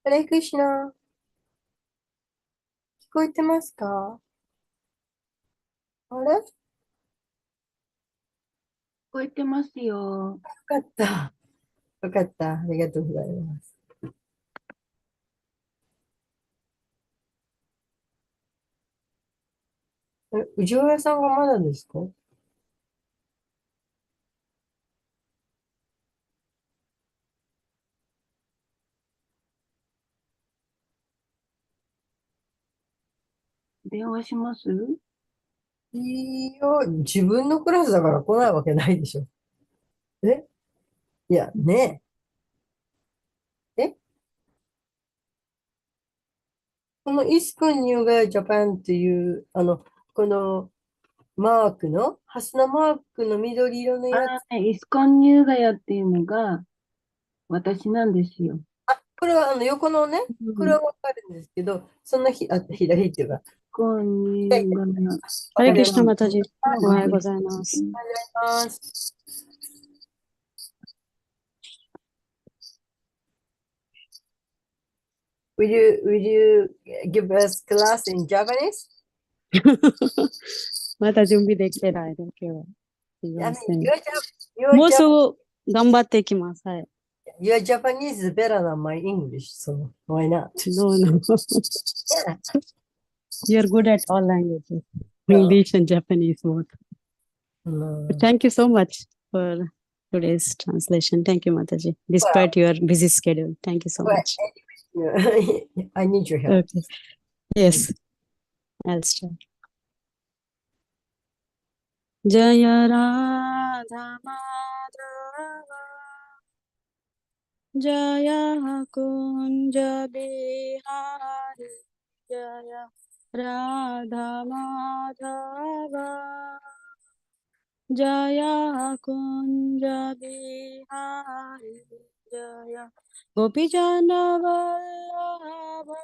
ハレクリシナ、聞こえてますか？あれ、よこえてますよ。かった。よかった。ありがとうございます。藤原さんがまだですか？電話します？いや、自分のクラスだから来ないわけないでしょ。えいや、ねえ。このイスコンニューガジャパンっていう、このマークの、ハスのマークの緑色のやつ。イスコンニューガヤっていうのが私なんですよ。これは横のね、これうん。イスはわかるんですけど、その左っていうか、コンニ左ューガヤ。わかります。うん。またじ、おはようございます。おはようございます。Will you give us class in Japanese? まだ準備できてないの、今日は。すい I ま mean, せん。 your もうすぐ頑張っていきます。はい。your Japanese is better than my English, so why not? No, no. Yeah. You're good at all languages. No. English and Japanese both. No. Thank you so much for today's translation. Thank you, Mataji. Well, Despite your busy schedule. Thank you so well, much. anyway, I need your help. Okay. Yes. I'll start. Jaya Radha Madhava Jaya Kunja Bihari Jaya Radha Madhava Jaya Kunja Bihari Jaya Gopijana Vallabha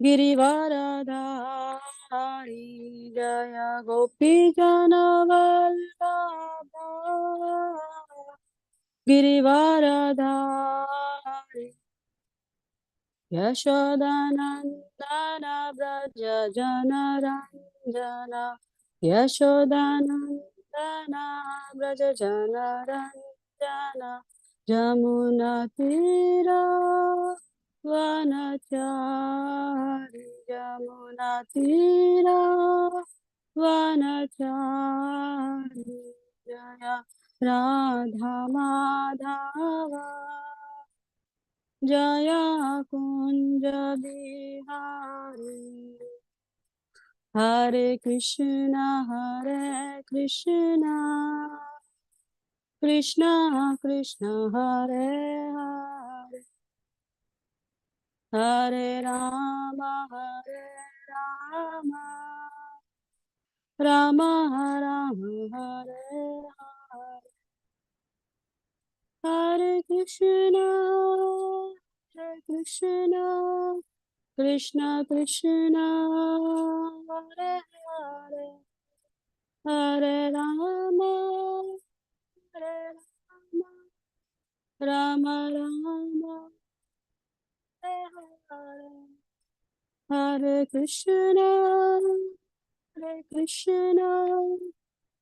Girivaradhari Jaya Gopijana Vallabha Girivaradhari Yashodanandana Braja Janaranjana Yashodanandana Braja Janaranjana Jamuna Tira Vanachari Jamuna Tira Vanachari Jaya Radha Madhava Jaya Kunja Bihari Hare Krishna Krishna Krishna Hare Hare Hare Rama Rama Rama Hare Hare Hare Krishna Krishna Krishna Hare Hare Hare Rama Rama Rama Hare Hare Hare Krishna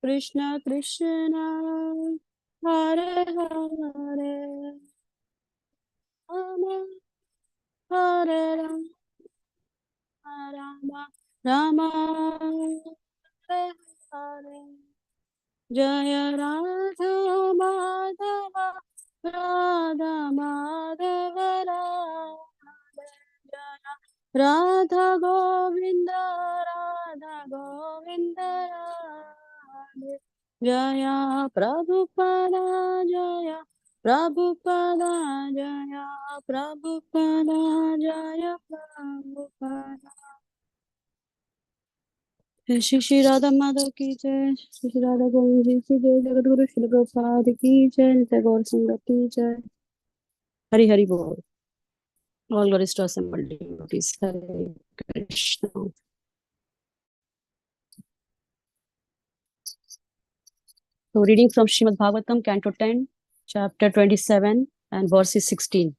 Krishna Krishna Hare Hare Rama Hare Rama Rama Hare Hare Jaya Radha Madhava Radha Madhava Jaya Radha Govinda Radhe Jaya Prabhupada Jaya Prabhupada Jaya Prabhupada Jaya Prabhupada Shri Shri Radha Madhav ki jai, Shri Shri Radha Govind ji ki jai, Jagat Guru Shri Prabhupada ki jai, Nitya Gaur Sangha ki jai. Hari Hari Bol. All glories to assembled devotees. Hare Krishna. So reading from Srimad Bhagavatam, Canto 10, Chapter 27 and verses 16.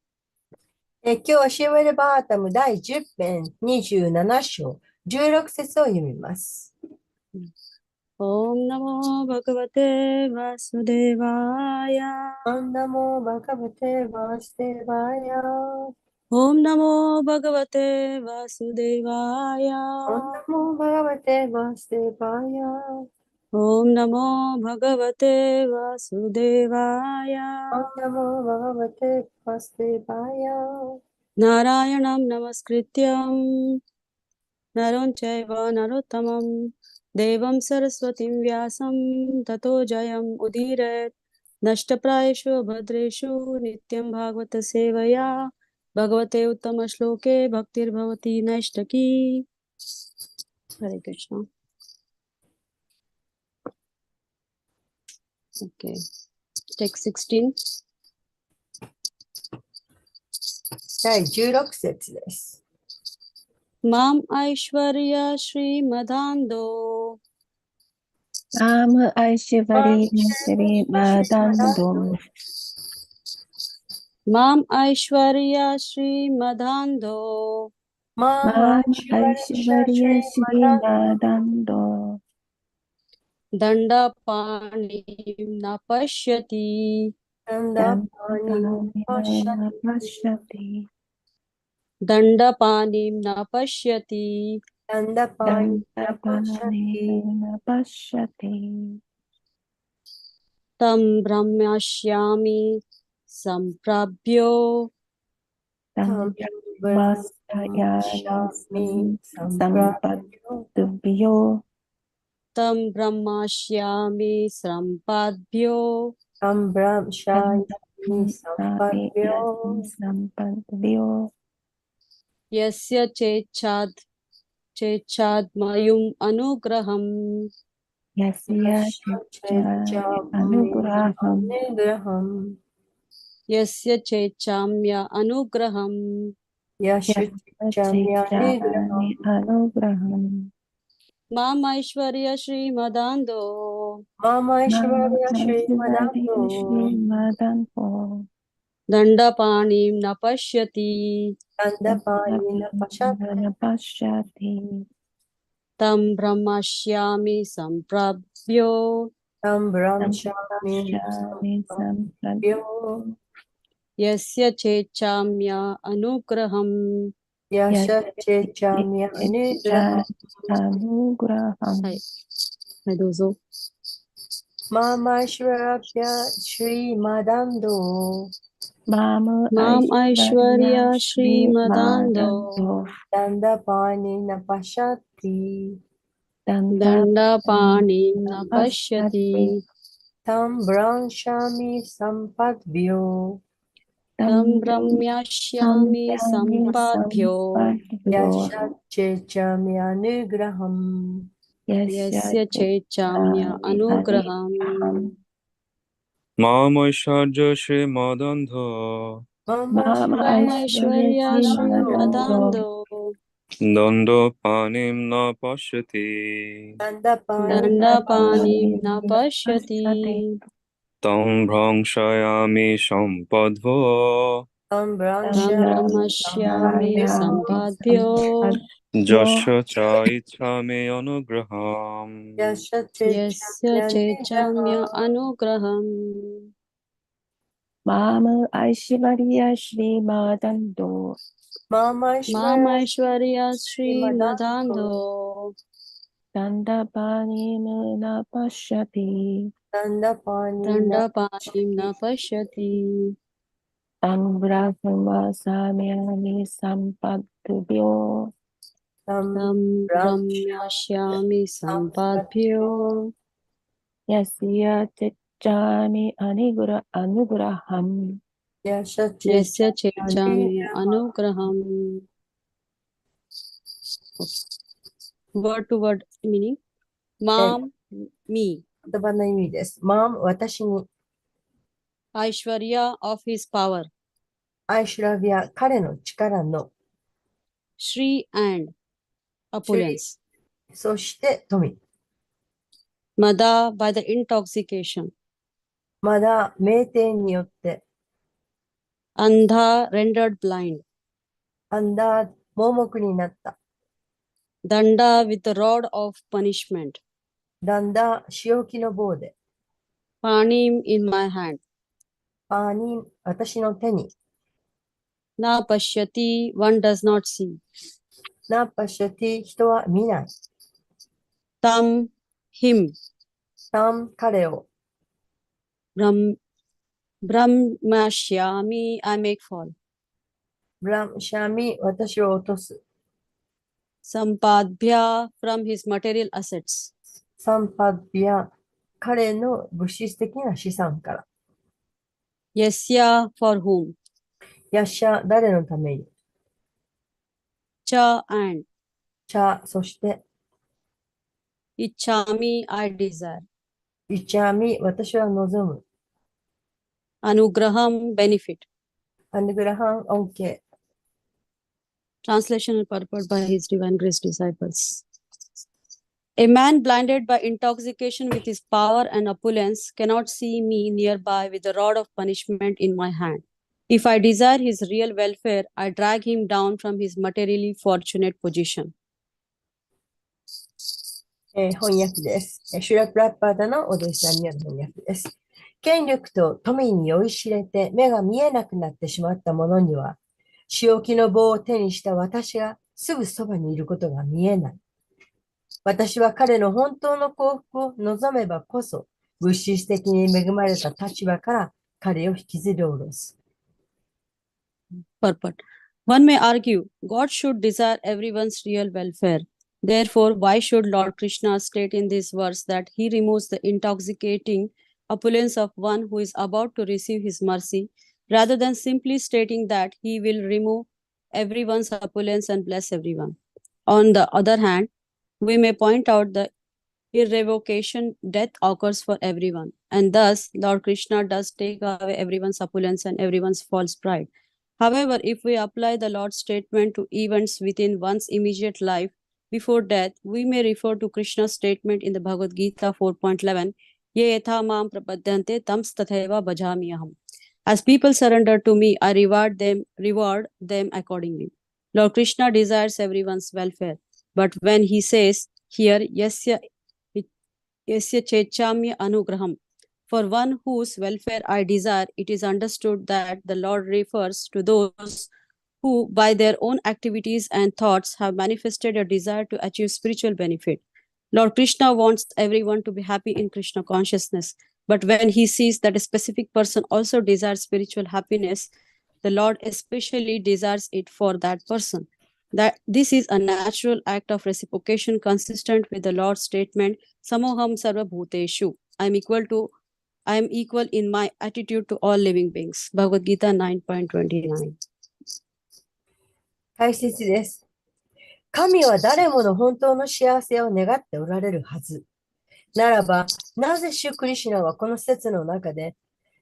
今日はシーウェルバータム第10編27章16節を読みます。Om Namo Bhagavate Vasudevaya. Om Namo Bhagavate Vasudevaya. Om Namo Bhagavate Vasudevaya. Om Namo Bhagavate Vasudevaya. Om Namo Bhagavate Vasudevaya. Om Namo Bhagavate Vasudevaya. Narayanam Namaskrityam Naron Chaiva Narottamam Devam Saraswatim Vyasam Tato Jayam Udiret Nashtaprayeshu Bhadreshu Nityam Bhagavata Sevaya Bhagavate Uttama Shloke Bhaktir Bhavati Nashtaki. Hare Krishna. Okay. Text 16. 第16節です。Mam Aishwarya Shri Madhando Nam Aishvarya Shri Madando. Mam Aishwarya Shri Madhando Mam Aishvarya Shri Madando. Dandapanim Napashyati Dandapanim Napashyati. Dandapanim Napashyati Dandapanim Napashyati. Tam Brahmashyami Samprabhyo Tam Brahmasayami Sampadubhyo. Tam Brahmashyami Sampadbhyo Tam Brahmashyami Sampadubhyo. Yasya Chechad Mayum Anugraham Yasya Anugraham. Yasya Chechamya Anugraham Anugraham. Mama Aishwarya Shri Madando Mama Aishwarya Shri Madando. Dandapanim Napashyati Dandapanim Napashyati. Tam Brahmashyami Samprabhyo Tam Brahmashyami Samprabhyo. Yasya Chechamya Anugraham Yasya Chechamya Anugraham. Hai dozo. Mama Aishwarya Shri Madando. Mam Aishwarya Shri Madando Dandapanim Napashyati. Dandapanim Napashyati Tam Brahmashyami Sampadbhyo. Tam Brahmashyami Sampadbhyo Yasya Chechamya Anugraham. Yasya Chechamya Anugraham Mama Aishwarya Shri Madando Mama Aishwarya Shri Madando Dando Panim Napashyati Dandapanim Napashyati Tam Brahmashyami Sampadvo Tam Brahmashyami Sampadbhyo Jasya Cha Ichhami Anugraham Yasya Yasya Chechamya Anugraham Mama Aishvarya Shri Madando. Mama Mama Aishwarya Shri Madando Dandapanim Napashyati. Dandapanim Napashyati Tam Brahmasayami Sampadubhyo. Tam Brahmashyami Sampadbhyo Yasya Chechami Anugraham. Yasya Chechamya Anugraham. Word to word meaning. Mam, me. 言葉の意味です。Mom、私に。Aishwarya, of his power. アイシュラビア、彼の力の。Shri and opulence. そして富。Mada, by the intoxication. まだ、名店によって。Andha, rendered blind. アンダー、盲目になった。Danda with the rod of punishment. だんだん、仕置きの棒で。Panim in my hand. パーに、私の手に。Na pashyati, one does not see. ナパシャティ、人は見ない。Tam, him. タン、彼を。Brahm, Brahmashyami, I make fall. ブラムシャミ、私を落とす。Sampadbhya from his material assets. サンパビア、彼の物質的な資産から。Yasya for whom. ヤッシャ、誰のために。Cha and. チャ、そして、Ichhami, I desire. イチャミ、私は望む。Anugraham, benefit. アンデグラハン、恩恵。Translation and purport by His Divine Grace disciples. A man blinded by intoxication with his power and opulence cannot see me nearby with the rod of punishment in my hand. If I desire his real welfare, I drag him down from his materially fortunate position. 翻訳です。シュラ・プラッパーダのお弟子さんによる翻訳です。権力と富に酔いしれて目が見えなくなってしまった者には、仕置きの棒を手にした私がすぐそばにいることが見えない。私は彼の本当の幸福を望めばこそ、物質的に恵まれた立場から彼を引きずり下ろす。Purport. One may argue, God should desire everyone's real welfare. Therefore, why should Lord Krishna state in this verse that he removes the intoxicating opulence of one who is about to receive his mercy, rather than simply stating that he will remove everyone's opulence and bless everyone? On the other hand, we may point out the irrevocation death occurs for everyone, and thus Lord Krishna does take away everyone's opulence and everyone's false pride. However, if we apply the Lord's statement to events within one's immediate life before death, we may refer to Krishna's statement in the Bhagavad Gita 4.11, Ye yatha mam prapadyante tams tathaiva bhajami aham. As people surrender to me, I reward them accordingly. Lord Krishna desires everyone's welfare. But when he says here, Yasya chechamya anugraham, for one whose welfare I desire, it is understood that the Lord refers to those who, by their own activities and thoughts, have manifested a desire to achieve spiritual benefit. Lord Krishna wants everyone to be happy in Krishna consciousness. But when he sees that a specific person also desires spiritual happiness, the Lord especially desires it for that person. That this is a natural act of reciprocation consistent with the Lord's statement, Samoham Sarva Bhuteshu. I am equal in my attitude to all living beings. Bhagavad Gita 9.29. 解説です。神は誰もの本当の幸せを願っておられるはず。ならば、なぜ主クリシュナはこの説の中で、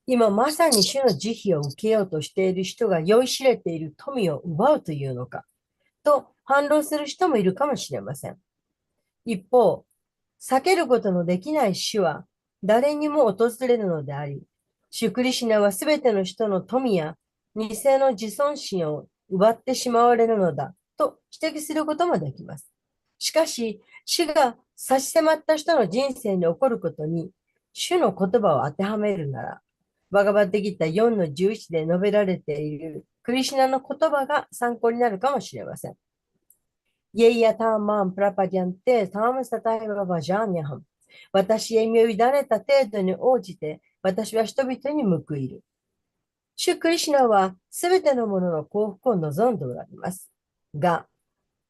今まさに主の慈悲を受けようとしている人が酔いしれている富を奪うというのか、と反論する人もいるかもしれません。一方、避けることのできない死は誰にも訪れるのであり、主クリシュナはすべての人の富や偽の自尊心を奪ってしまわれるのだと指摘することもできます。しかし、死が差し迫った人の人生に起こることに、主の言葉を当てはめるなら、バガバッドギター4の11で述べられているクリシュナの言葉が参考になるかもしれません。イエイヤターマンプラパディアンテタームサタイババジャーニャハン。私へ身を委ねた程度に応じて、私は人々に報いる。主クリシュナはすべてのものの幸福を望んでおられます。が、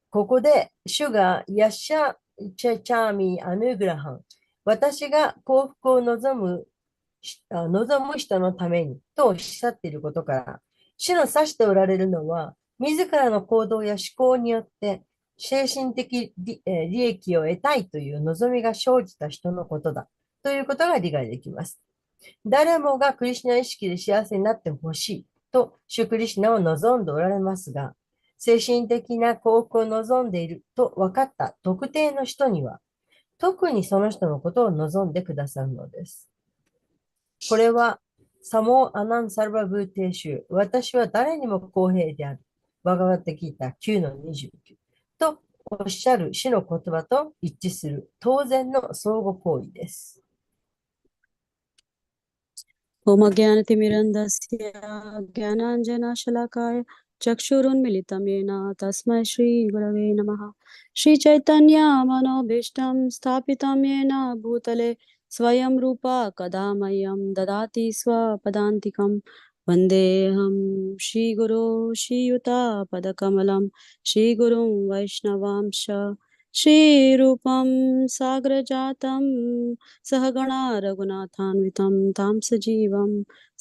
ここで主がヤシャチェチャーミアヌグラハン。私が幸福を望む人のためにとおっしゃっていることから、主の指しておられるのは、自らの行動や思考によって精神的利益を得たいという望みが生じた人のことだということが理解できます。誰もがクリシュナ意識で幸せになってほしいと主クリシュナを望んでおられますが、精神的な幸福を望んでいると分かった特定の人には、特にその人のことを望んでくださるのです。これは、サモアナンサルバブーテーシュ、私は誰にも公平である。バガバッタギーター9の29とおっしゃる主の言葉と一致する当然の相互行為です。ओम अज्ञानतिमिरन्धस्य ज्ञानाञ्जनशलाकाय चक्षुरुन्मिलितं येन तस्मै श्रीगुरवे नमः। श्रीचैतन्यमनोभीष्टं स्थापितं येन भूतले स्वयं रूपा कदा मह्यं ददाति स्वपदान्तिकं। वन्देऽहं श्रीगुरो श्रीयुतापदकमलं श्रीगुरुं वैष्णवांश श्रीरूपं साग्रजातं सहगणा रघुनाथान्वितं तां सजीवं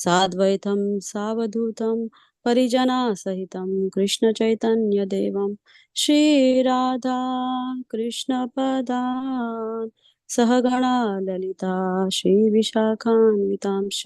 साद्वैतं सावधूतं परिजनासहितं कृष्णचैतन्यदेवं श्रीराधा कृष्णपदान् सहगणा ललिता श्रीविशाखान्वितांश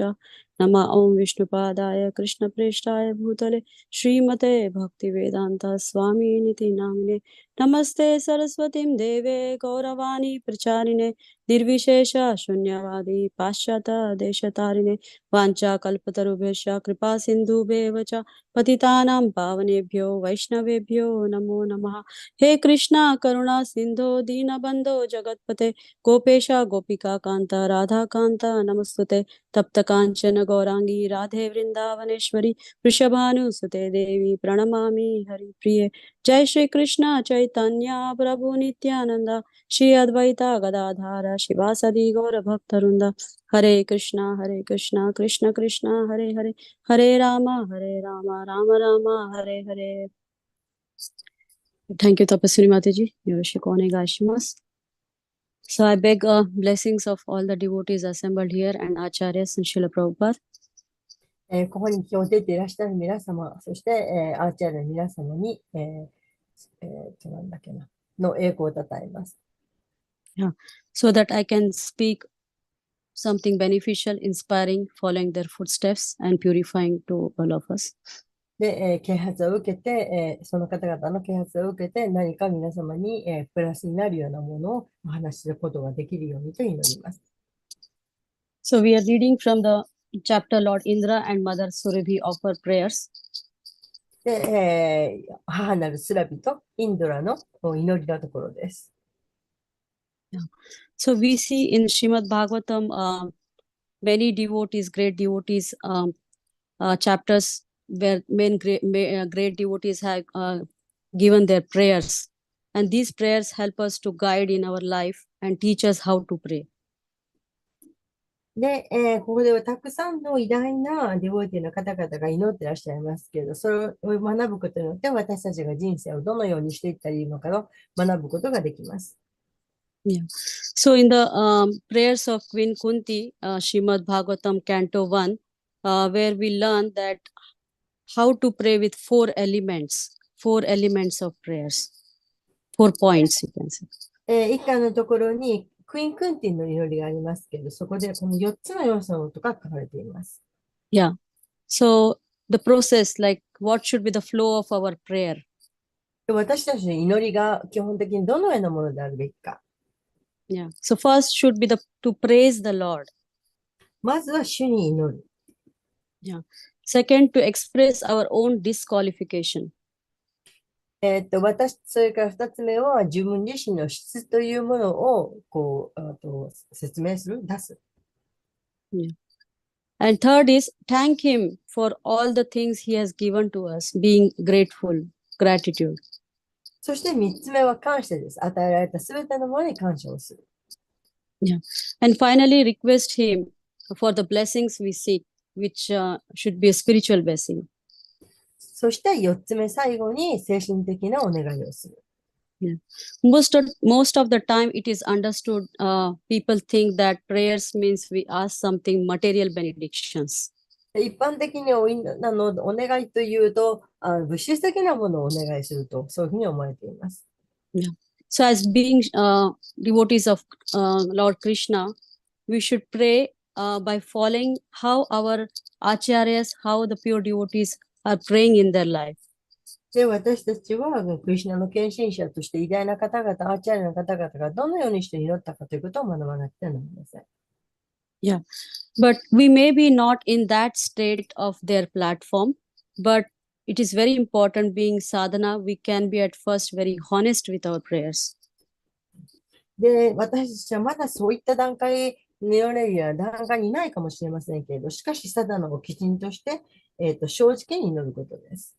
नमः ॐ विष्णुपादाय कृष्णप्रेष्ठाय भूतले श्रीमते भक्तिवेदान्त स्वामिनिति नामिने नमस्ते सरस्वतीं देवे गौरवाणी प्रचारिणे निर्विशेष शून्यवादी पाश्चात्य देशतारिणे वाञ्छाकल्पतरुभ्यश्च कृपा सिन्धुभ्येव च पतितानां पावनेभ्यो वैष्णवेभ्यो नमो नमः। हे कृष्णा करुणा सिन्धो दीनबन्धो जगत्पते गोपेश गोपिका कान्त राधा कान्त नमस्तुते तप्त काञ्चन गौरांगी राधे वृन्दावनेश्वरी वृषभानुसुते देवी प्रणमामि हरिप्रिये। जय श्री कृष्ण चैतन्य प्रभु नित्यानंद श्री अद्वैता गदाधार शिवासदि गौर भक्तवृंद। हरे कृष्णा कृष्ण कृष्ण हरे हरे हरे राम राम राम हरे Hare. Thank you, Tapaswini Mataji. Yoroshiku onegaishimasu. So I beg blessings of all the devotees assembled here and Acharyas and Srila Prabhupada. ここに今日出ていらっしゃる皆様、そして、アーチャーの皆様に、なんだっけな、の栄光をたたえます。Yeah, so that I can speak something beneficial, inspiring, following their footsteps and purifying to all of us. で、啓発を受けて、その方々の啓発を受けて、何か皆様に、プラスになるようなものをお話しすることができるようにと祈ります。So we are reading from the chapter Lord Indra and Mother Surabhi offer prayers. で、母なるスラビとインドラの祈りのところです。So we see in Srimad Bhagavatam many devotees, great devotees, chapters where great devotees have given their prayers. And these prayers help us to guide in our life and teach us how to pray. で、ここではたくさんの偉大なデボーティーの方々が祈ってらっしゃいますけれど、それを学ぶことによって私たちが人生をどのようにしていったらいいのかを学ぶことができます。Yeah. So in the prayers of Queen Kunti, Srimad Bhagavatam Canto 1, where we learn that how to pray with four elements of prayers, 4 points you can say. 以下のところにクイーン・クンティンの祈りがありますけど、そこでこの4つの要素とか書かれています。Yeah. So the process, like what should be the flow of our prayer? 私たちの祈りが基本的にどのようなものであるべきか。Yeah. So first should be to praise the Lord. まずは主に祈る。Yeah. Second, to express our own disqualification. それから2つ目は自分自身の質というものを説明する、出す。Yeah. And third is thank him for all the things he has given to us, being grateful, gratitude. そして3つ目は感謝です。与えられたすべてのものに感謝をする。Yeah. And finally, request him for the blessings we seek, which should be a spiritual blessing. そして4つ目、最後に精神的なお願いをする。Yeah. Most of the time it is understood, people think that prayers means we ask something material benedictions. 一般的にお願いというと、物質的なものをお願いすると、そういうふうに思われています。Yeah. So as being devotees of Lord Krishna, we should pray by following how our acharyas, how the pure devotees are praying in their life. で、私たちはクリシュナの献身者として偉大な方々、アーチャーリの方々がどのようにして祈ったかということを学ばなくてはなりません。Yeah, but we may be not in that state of their platform, but it is very important being sadhana. We can be at first very honest with our prayers. で、私たちはまだそういった段階によれるような段階にいないかもしれませんけれど、しかし、サダナをきちんとして、正直に祈ることです。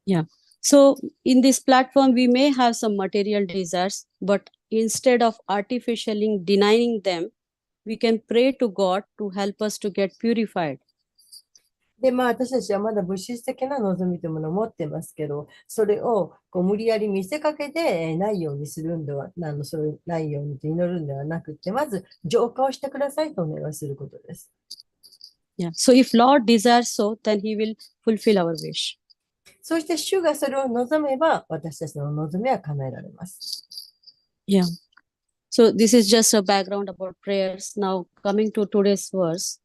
Yeah. So in this platform, we may have some material desires, but instead of artificially denying them, we can pray to God to help us to get purified. で、私たちはまだ物質的な望みというものを持ってますけど、それを無理やり見せかけてないようにするんでは、そういうないようにと祈るんではなくて、まず浄化をしてくださいとお願いすることです。Yeah. So if Lord desires so, then He will fulfill our wish. そして主がそれを望めば、私たちの望みは叶えられます。Yeah. So this is just a background about prayers. Now coming to today's verse.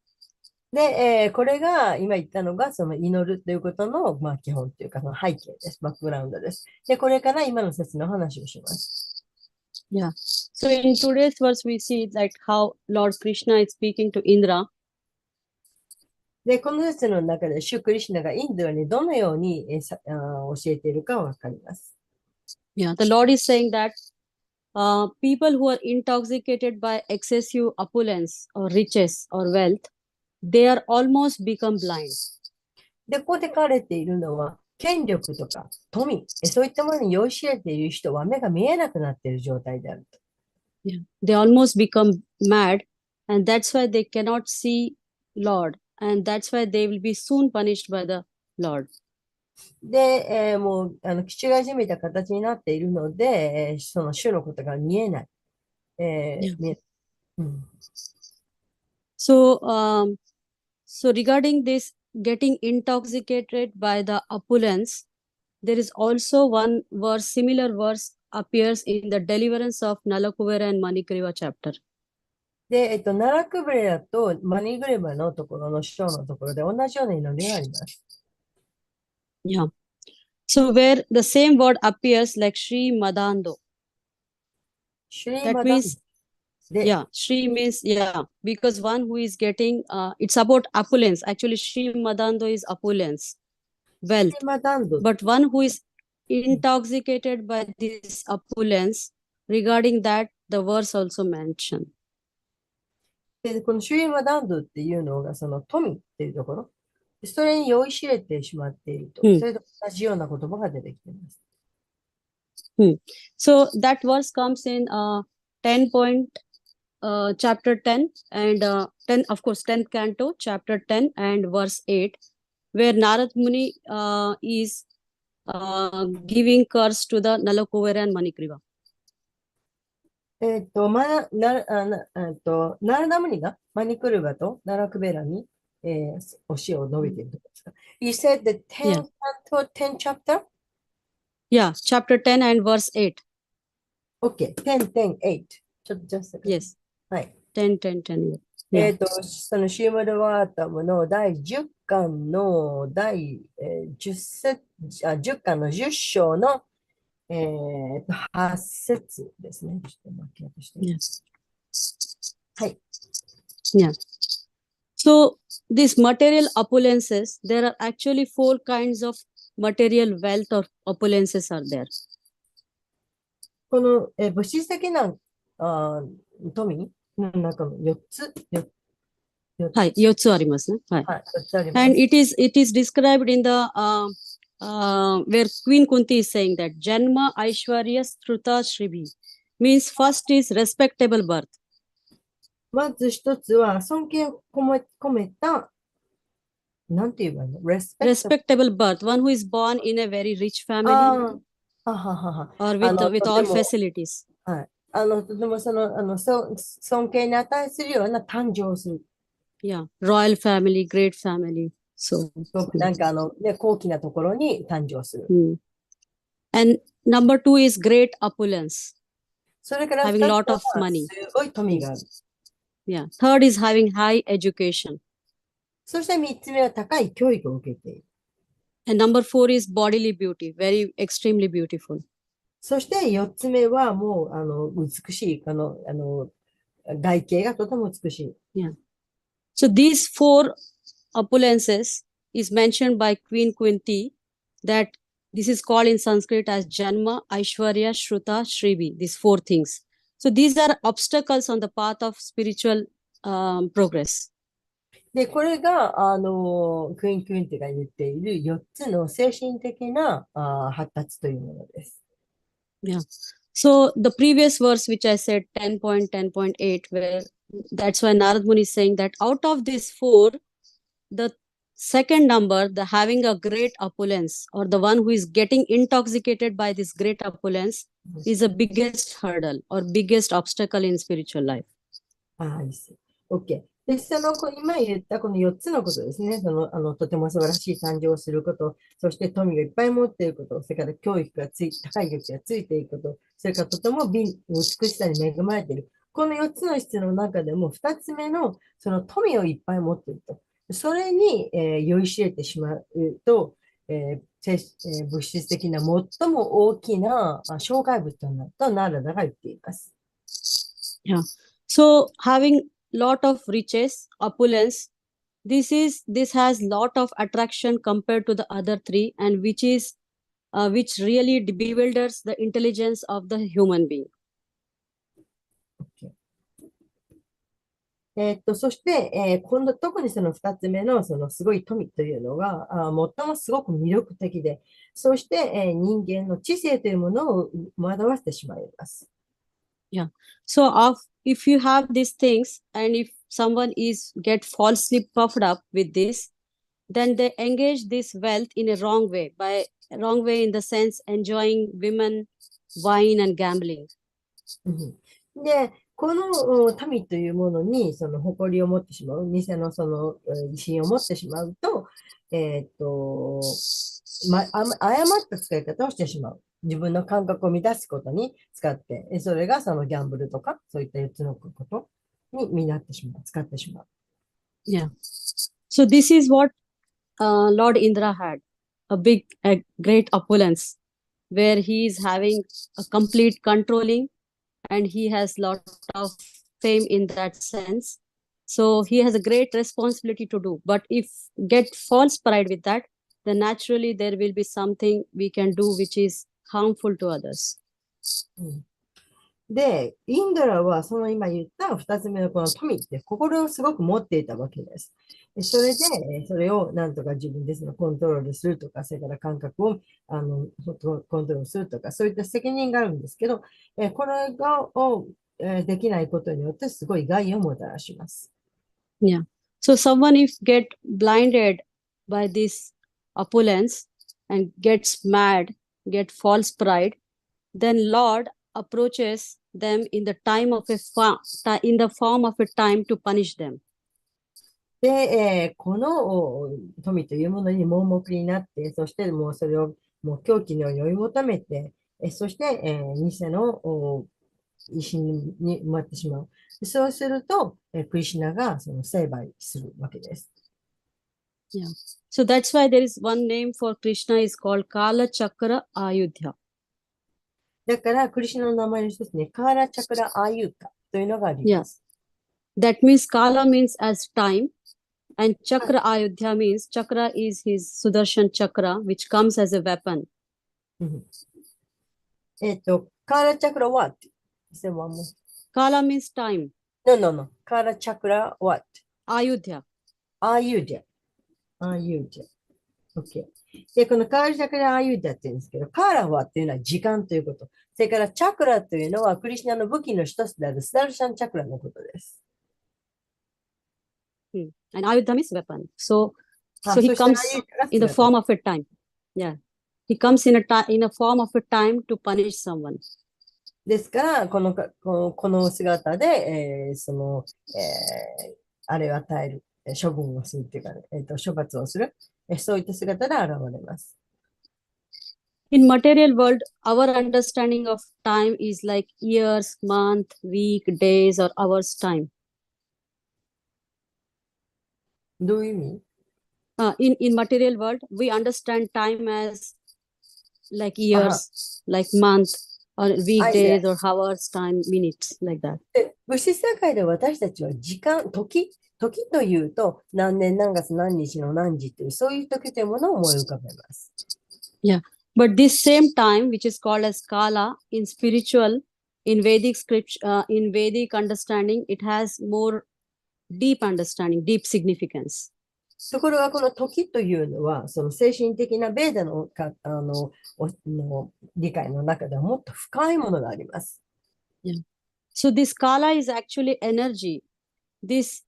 で、これが今言ったのが、その祈るということの、基本というか、その背景です。バックグラウンドです。で、これから今の説の話をします。Yeah. So in today's verse, we see like how Lord Krishna is speaking to Indra. で、この説の中で、シュクリシュナがインドにどのように教えているかわかります。Yeah. The Lord is saying that people who are intoxicated by excessive opulence or riches or wealth, they are almost become blind. で、ここで書かれているのは、権力とか富、そういったものに酔いしれている人は目が見えなくなっている状態であると。Yeah. They almost become mad, and that's why they cannot see Lord, and that's why they will be soon punished by the Lord. で、もう、気違いじめた形になっているので、その主のことが見えない。Yeah. 見えうん、So, so regarding this getting intoxicated by the opulence, there is also one verse, similar verse appears in the deliverance of Nalakuvara and Manikriva chapter. で、ナラクブレラとマニグレバのところの章のところで同じような祈りがあります。Yeah. So where the same word appears like Shri Madando. シュリー That マダン means, で、 yeah, Shri means, yeah, because one who is getting, it's about opulence. Actually, Shri Madando is opulence, シュ wealth. リーマダンド But one who is intoxicated by this opulence, regarding that, the verse also mentioned. で、このシュリーマダンドっていうのがその富っていうところ。それに酔いしれてしまっていると。それと同じような言葉が出てきています。So that verse comes in 10 point, chapter 10 and 10, of course, 10th canto, chapter 10 and verse 8, where Narad Muni is giving curse to the Nalakuvara and Manikriva. ナラダムニがマニクルバとナラクベラに、教えを述べているところですか。You said the 10th canto, 10th chapter? Yeah, chapter 10 and verse 8. Okay, 10, 10, 8. ちょっと just a second. Yes. はい。 10, 10, 10. Yeah. そのシームドワータムの第10巻の第、10巻の10章の、8節ですね。ちょっと待ってして。Yes. はい。Yeah. So these material opulences, there are actually 4 kinds of material wealth or opulences are there. この、物質的な富の中の4つ。はい、4つありますね。はい。はい、4つあります。And it is described in the where Queen Kunti is saying that Janma Aishwarya Struta Shribi means first is respectable birth. まず一つは尊敬を込めた、なんて言えばいいの？ respectable birth, one who is born in a very rich family は or with all facilities. はい。とても尊敬に値するような誕生をする。Yeah, royal family, great family. So, なんか高貴なところに誕生する。And number 2 is great opulence. それから2 having つ lot は of money. すごい富がある。Yeah. Third is having high education. そして3つ目は高い教育を受けている。And number 4 is bodily beauty, very extremely beautiful. そして4つ目はもう美しい外形がとても美しい。Yeah. So these 4 opulences is mentioned by Queen Kunti that this is called in Sanskrit as Janma, Aishwarya, Shruta, Shrivi, these four things. So these are obstacles on the path of spiritual progress. で、これが、クインクインテが言っている4つの精神的な発達というものです。Yeah. So the previous verse, which I said 10.10.8, where that's why Narad Muni is saying that out of these four, the second number, the having a great opulence, or the one who is getting intoxicated by this great opulence, is the biggest hurdle or biggest obstacle in spiritual life. いいです。OK。で、今言ったこの4つのことですね。とても素晴らしい誕生をすること、そして富がいっぱい持っていること、それから教育が高い教育がついていること、それからとても美しさに恵まれている。この4つの質の中でも2つ目のその富をいっぱい持っていると。それに、酔いしれてしまうと、物質的な最も大きな障害物となるとナラダが言っています。Yeah. So having lot of riches, opulence, this has lot of attraction compared to the other three, and which really bewilders the intelligence of the human being. そして、今度特にその2つ目のそのすごい富というのが最もすごく魅力的で、そして、人間の知性というものを惑わせてしまいます。Yeah. So if you have these things, and if someone get falsely puffed up with this, then they engage this wealth in a wrong way, in the sense enjoying women, wine and gambling. で、この民というものにその誇りを持ってしまう、偽のその威信を持ってしまうと、誤った使い方をしてしまう。自分の感覚を満たすことに使って、それがそのギャンブルとか、そういった4つのことになってしまう、使ってしまう。Yeah. So this is what Lord Indra had, a great opulence, where he is having a complete controlling, and he has lot of fame in that sense. So he has a great responsibility to do. But if get false pride with that, then naturally there will be something we can do which is harmful to others. で、インドラはその今言った2つ目のこの富って心をすごく持っていたわけです。それで、それをなんとか自分でそのコントロールするとか、それから感覚をコントロールするとか、そういった責任があるんですけど、これをできないことによってすごい害をもたらします。Yeah. So someone if get blinded by this opulence and gets mad, get false pride, then Lord approaches them in the form of a time to punish them. で、この富というものに盲目になって、そしてもうそれをもう狂気のように追い求めて、そして、偽の威信に埋まってしまう。そうすると、クリシュナがその成敗するわけです。Yeah. So that's why there is one name for Krishna is called Kala Chakra Ayudha. だから、クリシュナの名前の一つに、カーラチャクラアユータというのがあります。That means Kala means as time, and Chakra Ayudha means Chakra is his Sudarshan Chakra, which comes as a weapon. カーラチャクラ what? Kala means time. No. カーラチャクラ what? Ayudha. Ayudha. OK。で、このカーラチャクラアユーダって言うんですけど、カーラはっていうのは時間ということ。それからチャクラというのはクリシュナの武器の一つであるスダルシャンチャクラのことです。And Ayudha means weapon. So he comes in the form of a time. Yeah. He comes in a form of a time to punish someone. ですから、この姿で、あれを与える、処分をするというか、処罰をする、そういった姿で現れます。In material world, our understanding of time is like years, month, week, days, or hours time. どういう意味？ in material world, we understand time as like years, like month, or weekdays, or hours, time, minutes, like that. 物質世界で私たちは時間、時というと何年何月何日の何時というそういう時というものを思い浮かべます。Yeah. But this same time, which is called as Kala in spiritual, in Vedic scripture, in Vedic understanding, it has more deep understanding, deep significance. ところが、この時というのは、その精神的なベーダの理解の中ではもっと深いものがあります。So this Kala is actually energy. This,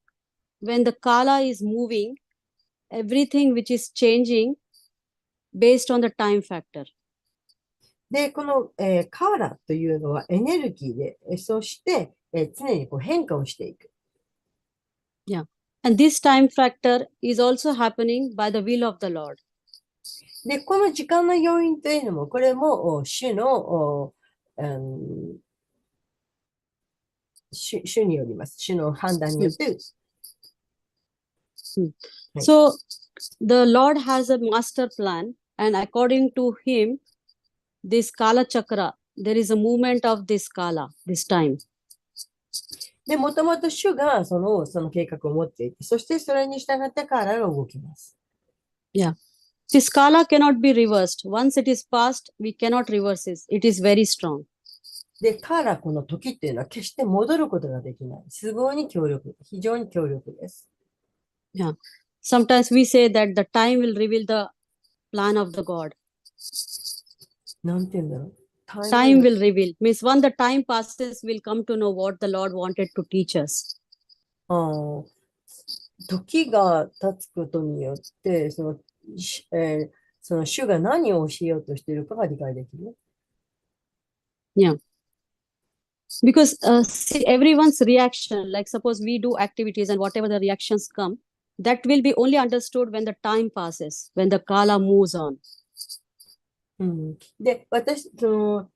when the Kala is moving, everything which is changing based on the time factor. で、この、カーラというのはエネルギーで、そして、常にこう変化をしていく。Yeah. And this time factor is also happening by the will of the Lord. で、この時間の要因というのも、これも主の、主によります。主の判断によって。So the Lord has a master plan, and according to him, this Kala Chakra, there is a movement of this Kala, this time. で、もともと主がその計画を持っていて、そしてそれに従ってカーラが動きます。Yeah. This Kala cannot be reversed. Once it is passed, we cannot reverse it. It is very strong. で、カーラこの時っていうのは決して戻ることができない。すごい強力、非常に強力です。Yeah. Sometimes we say that the time will reveal the plan of the God. なんて言うんだろう。Time will reveal. Means when the time passes, we'll come to know what the Lord wanted to teach us. 時が経つことによって、その主が何を教えようとしているかが理解できる。Yeah. Because see, everyone's reaction, like suppose we do activities and whatever the reactions come, that will be only understood when the time passes, when the Kala moves on. で、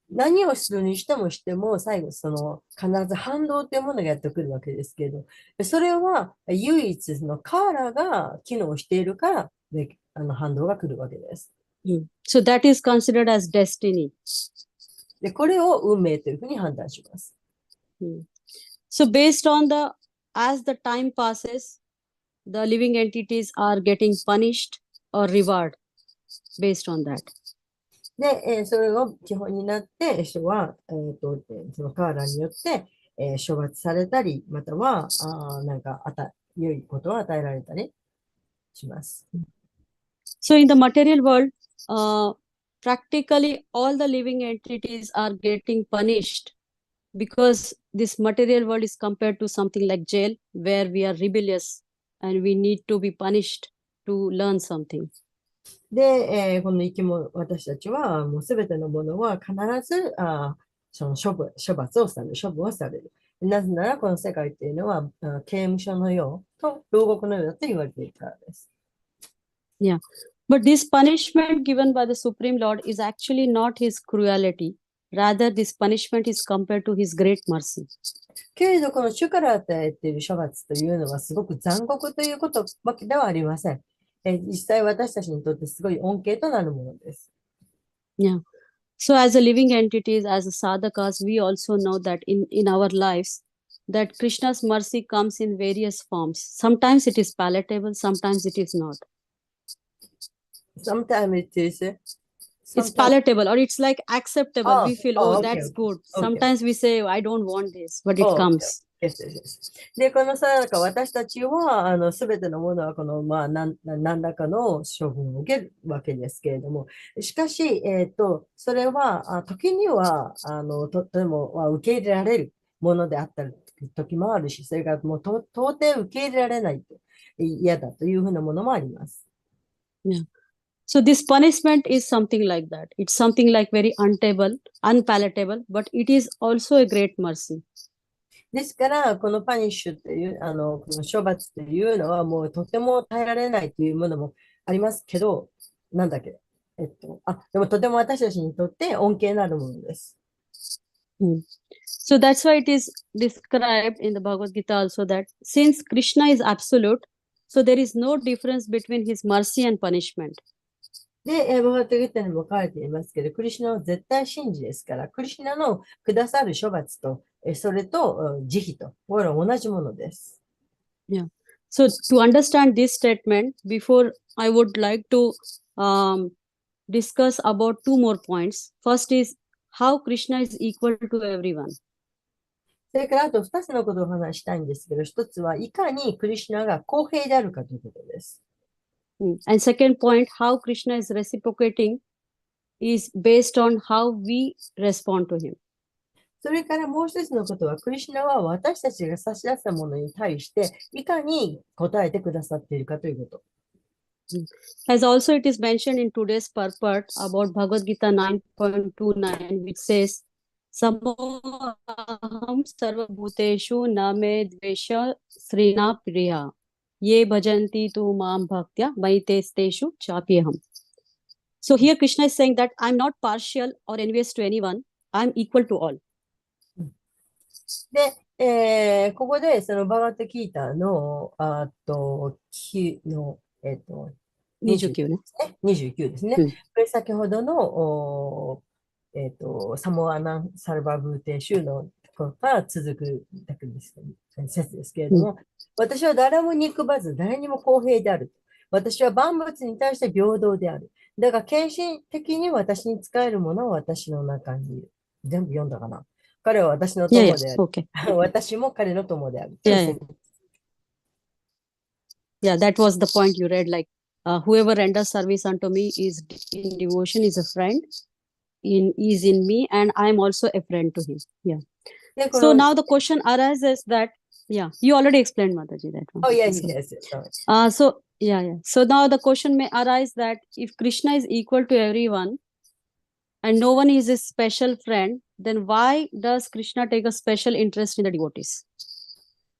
何をするにしても、最後、必ず反動というものがやってくるわけですけど、それは唯一、カーラが機能しているから、反動が来るわけです。So that is considered as destiny. で、これを運命というふうに判断します。So based on as the time passes, the living entities are getting punished or reward based on that. で、それを基本になって、人は、そのカーラによって、処罰されたり、または、良いことを与えられたりします。So in the material world, practically all the living entities are getting punished because this material world is compared to something like jail, where we are rebellious and we need to be punished to learn something. で、この私たちは、もうすべてのものは必ず、その処罰をされる、処分をされる。なぜなら、この世界っていうのは、刑務所のようと、牢獄のようだと言われているからです。Yeah. But this punishment given by the Supreme Lord is actually not his cruelty. Rather, this punishment is compared to his great mercy. けれど、この主から与えている処罰というのは、すごく残酷ということわけではありません。実際私たちにとってすごい恩恵となるものです。Yeah. So as a living entities, as a sadhakas, we also know that in our lives, that Krishna's mercy comes in various forms. Sometimes it is palatable, sometimes it is not. Sometimes it is. It's palatable or it's like acceptable. We feel, oh, okay, that's good. okay. Sometimes we say, I don't want this, but it comes. Yes. で、このさ、私たちは、すべてのものは、何らかの処分を受けるわけですけれども、しかし、それは、時には、とても受け入れられるものであった時もあるし、それがもう到底受け入れられないと、嫌だというふうなものもあります。Yeah. So this punishment is something like that. It's something like very unpalatable, but it is also a great mercy. ですから、このパニッシュという、この処罰というのはもうとても耐えられないというものもありますけど、なんだっけ、でもとても私たちにとって恩恵のあるものです。So that's why it is described in the Bhagavad Gita also that since Krishna is absolute, so there is no difference between his mercy and punishment. で、バガットギターにも書いていますけど、クリシュナは絶対真理ですから、クリシュナのくださる処罰と、それと慈悲と、これは同じものです。Yeah. So to understand this statement, before I would like to discuss about two more points. First is how Krishna is equal to everyone. それからあと2つのことをお話したいんですけど、1つはいかにクリシュナが公平であるかということです。And second point, how Krishna is reciprocating is based on how we respond to him. それからもう一つのことは、クリシュナは私たちが差し出したものに対して、いかに答えてくださっているかということ。As also it is mentioned in today's purport about Bhagavad Gita 9.29, which says, Samoham sarva bhuteshu na me dvesha srina priya ye bhajanti tu mam bhaktya maitesteshu chapyaham. So here Krishna is saying that I'm not partial or envious to anyone. I'm equal to all. で、ここでそのバガットギーターの、9の、29ね。29ですね。うんこれ先ほどの、サモアナン・サルバブーテ州のところから続くだけです説ですけれども、私は誰も憎まず、誰にも公平である。私は万物に対して平等である。だが、献身的に私に仕えるものは私の中にいる。全部読んだかな。彼は私の友 Yeah, で yeah, ある。 okay. 私も彼の友である。 Yeah, yeah, that was the point you read. Like, whoever renders service unto me is in devotion, is a friend, is in me, and I am also a friend to him. Yeah. で、こ So の、 now the question arises that, yeah, you already explained, Mataji, that one. Oh, yes, So, yes, yes. so yeah, yeah. So now the question may arise that if Krishna is equal to everyone and no one is his special friend, then why does Krishna take a special interest in the devotees?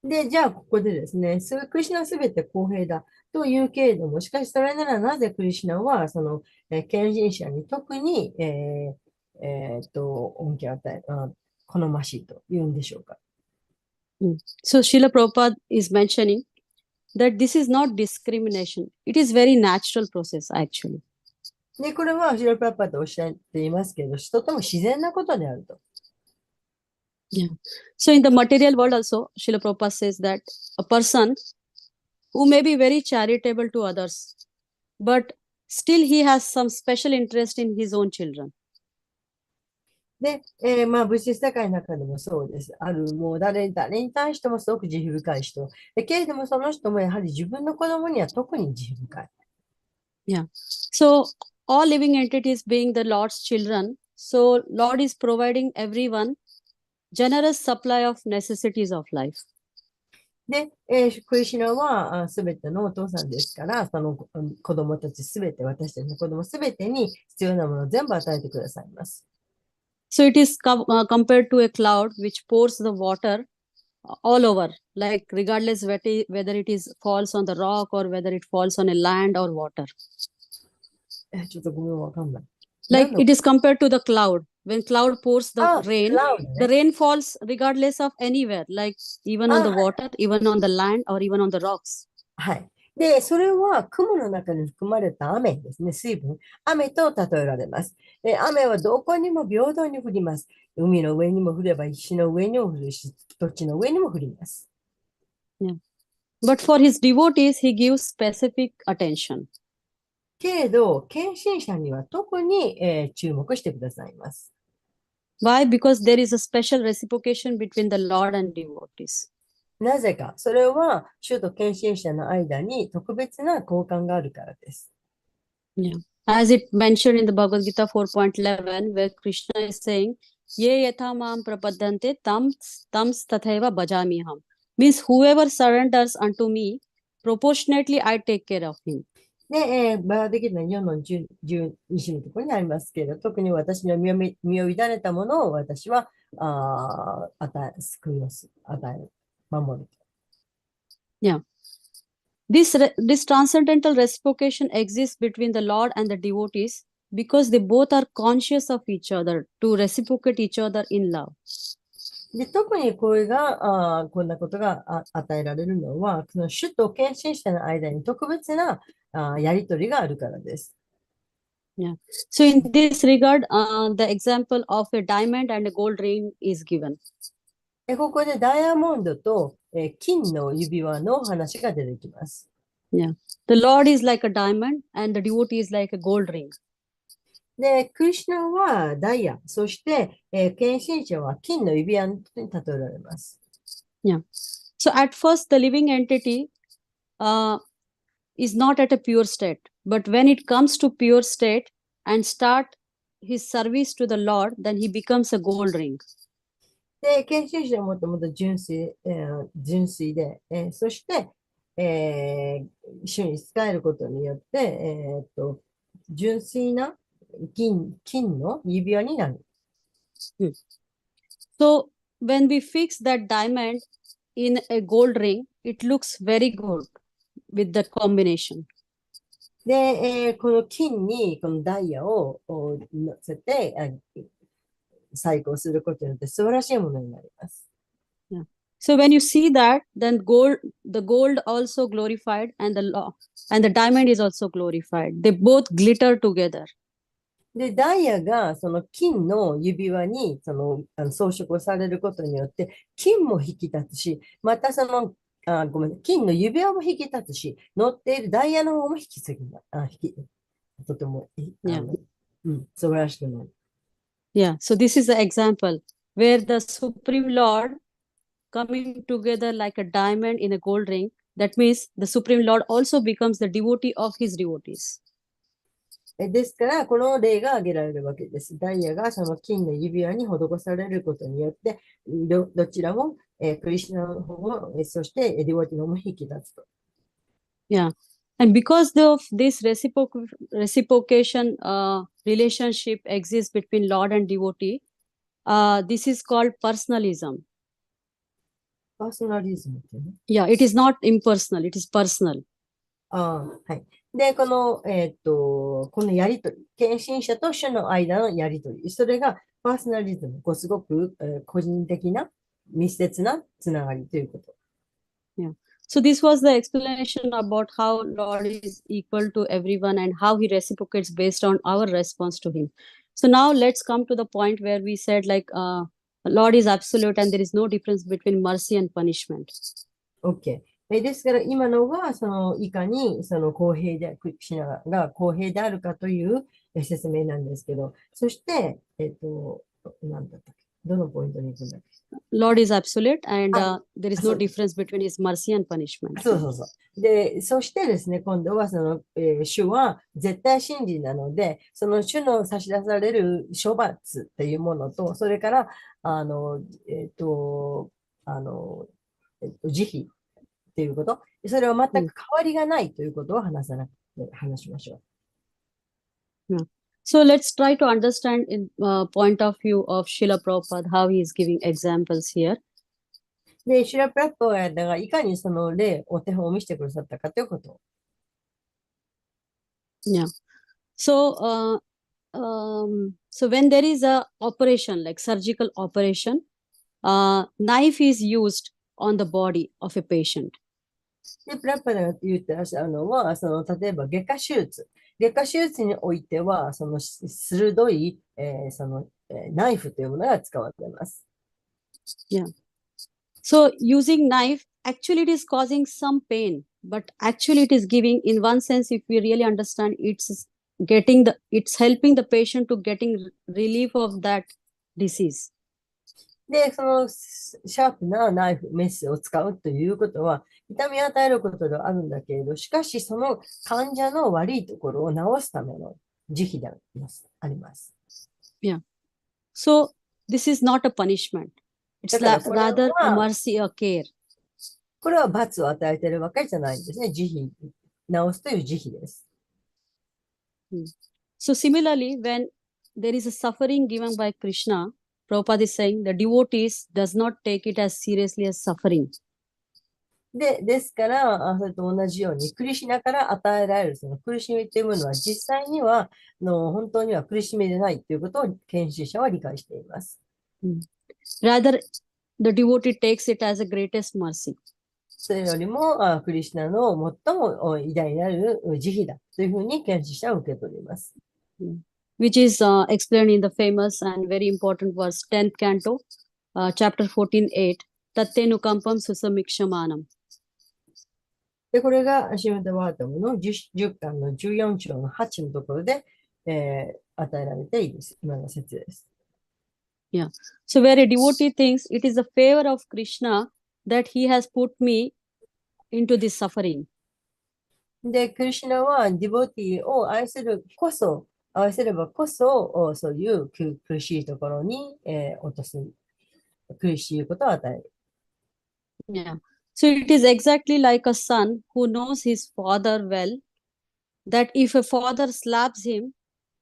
で、じゃあ、ここでですね、クリシュナはすべて公平だというけれども、しかしそれならなぜクリシュナは、献身者に特に、恩恵を与え、好ましいと言うんでしょうか。So Srila Prabhupada is mentioning that this is not discrimination. It is very natural process, actually. で、これはシラプラパとおっしゃっていますけど、とても自然なことであると。Yeah. So in the material world also, Srila Prabhupada says that a person who may be very charitable to others, but still he has some special interest in his own children. で、まあ、物質世界の中でもそうです。もう誰に対してもすごく慈悲深い人。けれども、その人もやはり自分の子供には特に慈悲深い。Yeah. So all living entities being the Lord's children, so Lord is providing everyone generous supply of necessities of life. で、クリシュナはすべてのお父さんですから、その子供たちすべて、私たちの子供すべてに必要なものを全部与えてくださいます。So it is compared to a cloud which pours the water all over, like regardless whether it is falls on the rock or whether it falls on a land or water. ちょっとごめん、わかんない。 Like it is compared to the cloud. When cloud pours the rain, cloud the rain falls regardless of anywhere, like even on the water, even on the land, or even on the rocks. はい。で、それは雲の中に含まれた雨ですね、水分。雨と例えられます。雨はどこにも平等に降ります。海の上にも降れば石の上にも降るし、土地の上にも降ります。Yeah. But for his devotees, he gives specific attention. けれど、献身者には特に、注目してくださいます。Why? Because there is a special reciprocation between the Lord and devotees. なぜか、それは主と献身者の間に特別な交換があるからです。Yeah. As it mentioned in the Bhagavad Gita 4.11, where Krishna is saying, Ye yatha mam prapadante tams tathaiva bhajamiham. Means whoever surrenders unto me, proportionately I take care of him. で、バラ的な4の12のところにありますけれど、特に私の身を委ねたものを私は、救います。与える。守る。Yeah. This transcendental reciprocation exists between the Lord and the devotees because they both are conscious of each other to reciprocate each other in love. で、特にこんなことが与えられるのは、その主と献身者の間に特別なやりとりがあるからです。Yeah. So in this regard, the example of a diamond and a gold ring is given. ここでダイヤモンドと金の指輪の話が出てきます。Yeah. The Lord is like a diamond and the devotee is like a gold ring. で、クリシュナはダイヤ、そして、献身者は金の指輪に例えられます。Yeah. So at first, the living entity is not at a pure state. But when it comes to pure state and start his service to the Lord, then he becomes a gold ring. で、献身者はもともと純粋で、そして、主に仕えることによって、純粋な金の指輪になる。So when we fix that diamond in a gold ring, it looks very good with that combination. で、この金にこのダイヤを乗せて細工をすることによって素晴らしいものになります。Yeah. So when you see that, then the gold also glorified, and the diamond is also glorified. They both glitter together. で、ダイヤがその金の指輪に装飾をされることによって、金も引き立つし、また金の指輪も引き立つし、乗っているダイヤの方もとても素晴らしくなる。Yeah, so this is the example where the Supreme Lord coming together like a diamond in a gold ring. That means the Supreme Lord also becomes the devotee of his devotees. ですから、この例が挙げられるわけです。ダイヤがその金の指輪に施されることによって、どちらも、クリシュナの方も、そしてディボティの方も引き立つと。Yeah, and because of this reciprocation relationship exists between Lord and devotee, this is called personalism. パーソナリズムってね。Yeah, it is not impersonal, it is personal. はい。で、このやりとり、献身者と主の間のやりとり、それがパーソナリズム、すごく、個人的な密接なつながりということ。Yeah. So this was the explanation about how Lord is equal to everyone and how he reciprocates based on our response to him. So now let's come to the point where we said Lord is absolute and there is no difference between mercy and punishment. OK。ですから今のはいかに公平で、クリシュナが公平であるかという説明なんですけど、そして、なんだったっけ、どのポイントに行くんだっけ。Lord is absolute and there is no difference between his mercy and punishment. そう。で、そしてですね、今度は主は絶対真理なので、その主の差し出される処罰っていうものと、それから、慈悲っていうこと、それは全く変わりがないということを話しましょう。Yeah. So let's try to understand in point of view of Srila Prabhupada how he is giving examples here. で、シュラプラッパーがいかにそのお手本を見せてくださったかということ。Yeah. So, so when there is a operation like surgical operation, knife is used on the body of a patient. で、プラッパーが言ってらっしゃるのは、例えば外科手術においては、鋭い、ナイフというものが使われます。Yeah. So using knife, actually it is causing some pain, but actually it is giving, in one sense, if we really understand, it's helping the patient to getting relief of that disease. で、シャープなナイフ、メスを使うということは、痛みを与えることではあるんだけれど、しかしその患者の悪いところを治すための慈悲であります。Yeah. So this is not a punishment. It's rather a mercy or care. これは罰を与えているわけじゃないんですね。慈悲、治すという慈悲です。So similarly, when there is a suffering given by Krishna, Prabhupada is saying the devotees does not take it as seriously as suffering. ですから、それと同じように、クリシュナから与えられるその苦しみというものは、実際には本当には苦しみでないということを研修者は理解しています。Rather, the devotee takes it as a greatest mercy. それよりも、クリシュナの最も偉大なる慈悲だというふうに研修者は受け取ります。Which is explained in the famous and very important verse, 10th canto, chapter 14:8, Tattenukampam susamikshamanam. で、これがシューダワータムの10巻の14章の8のところで、与えられている今の説です。Yeah. So where a devotee thinks it is the favor of Krishna that he has put me into this suffering. で、クリシュナはディボティを愛せればこそ、そういう苦しいところに、落とす、苦しいことを与える。Yeah. So it is exactly like a son who knows his father well, that if a father slaps him,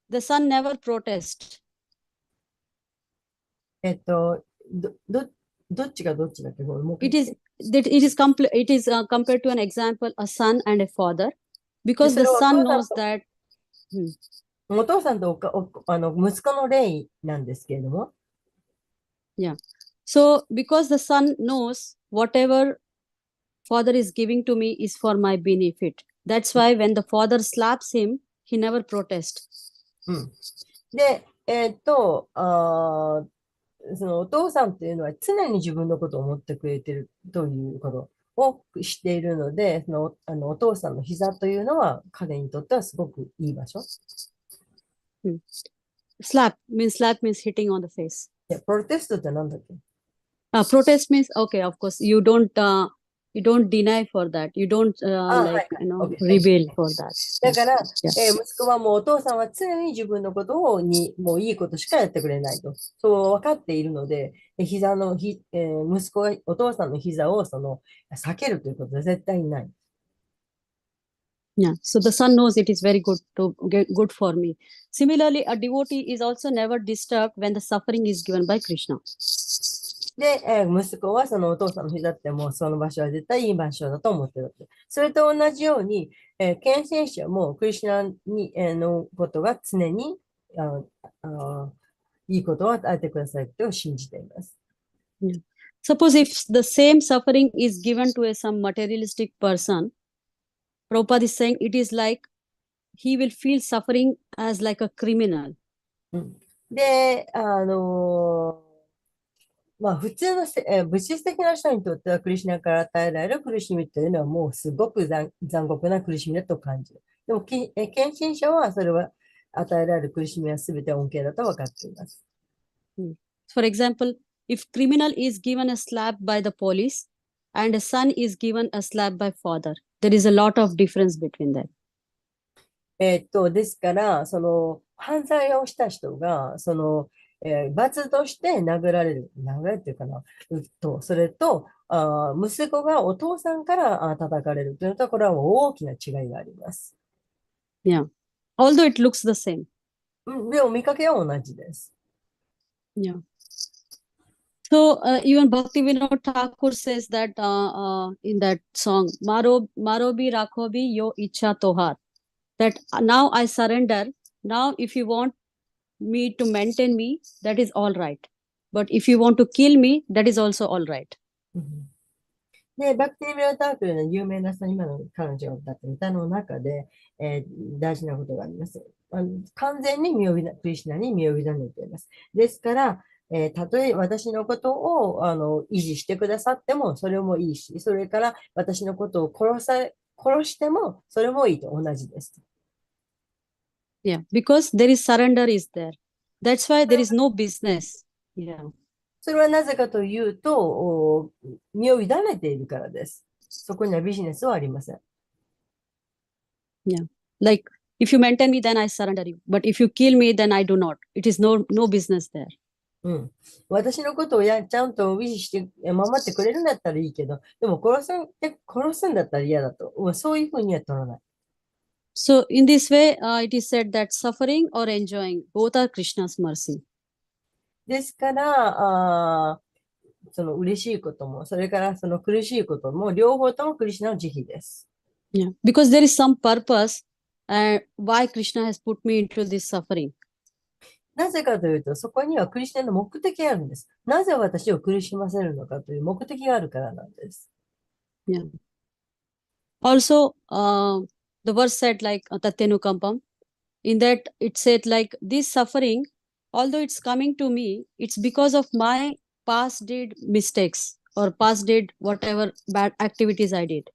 the son never protests. ど、ど、どっちがどっちだっけこれもう一 It 回 is that it is compared to an example, a son and a father, で because それ the は son knows that. お父さんと息子の例なんですけれども、 Yeah. So because the son knows whatever father is giving to me is for my benefit. That's why when the father slaps him, he never protests. で、そのお父さんっていうのは常に自分のことを思ってくれてるということをしているので、お父さんの膝というのは彼にとってはすごくいい場所。Slap means hitting on the face. で、プロテストって何だっけ？ Protest means okay. Of course, you don't deny for that. You don't はいはい。OK rebel for that. だから、 Yeah. 息子はもうお父さんは常に自分のことをもういいことしかやってくれないと。そう分かっているので、息子がお父さんの膝を避けるということは絶対にない。Yeah. So the son knows it is very good to get good for me. Similarly, a devotee is also never disturbed when the suffering is given by Krishna. で、息子はそのお父さんの膝ってもうその場所は絶対いい場所だと思ってるわけ。それと同じように、献身者もクリシュナに、のことが常にいいことを与えてくださいと信じています。Yeah. Suppose if the same suffering is given to some materialistic person, Prabhupada is saying it is like he will feel suffering as like a criminal. で、まあ、普通の物質的な人にとってはクリシュナから与えられる苦しみというのはもうすごく残酷な苦しみだと感じる。でも、献身者はそれは与えられる苦しみは全て恩恵だと分かっています。For example, if criminal is given a slap by the police and a son is given a slap by father, there is a lot of difference between them. ですから、犯罪をした人が、罰として殴られるっていうかな、それと、息子がお父さんから叩かれるというのと、これは大きな違いがあります。Yeah. Although it looks the same. でも見かけは同じです。Yeah. So even Bhaktivinoda Thakur says that in that song, Marobi Rakhobi Yo Icha Tohar, that now I surrender. Now, if you want me to maintain me, that is all right. But if you want to kill me, that is also all right. で、バクティー・ビラタークの有名な今の彼女だった歌の中で、大事なことがあります。完全にクリシュナに身を委ねています。ですから、たとえ私のことを維持してくださっても、それもいいし、それから私のことを殺しても、それもいいと同じです。Yeah, because there is surrender is there. That's why there is no business. Yeah. それはなぜかというと、身を委ねているからです。そこにはビジネスはありません。Yeah. Like, if you maintain me, then I surrender you. But if you kill me, then I do not. It is no business there. 私のことをちゃんと維持して守ってくれるんだったらいいけど、でも殺すんだったら嫌だと。そういうふうには取らない。So in this way, it is said that suffering or enjoying, both are Krishna's mercy. ですから、その嬉しいことも、それからその苦しいことも、両方ともクリシュナの慈悲です。Yeah, because there is some purpose why Krishna has put me into this suffering. なぜかというと、そこにはクリシュナの目的があるんです。なぜ私を苦しませるのかという目的があるからなんです。Yeah. Also, the verse said like Tatyanukampam. In that it said like this suffering, although it's coming to me, it's because of my past did mistakes or past did whatever bad activities I did.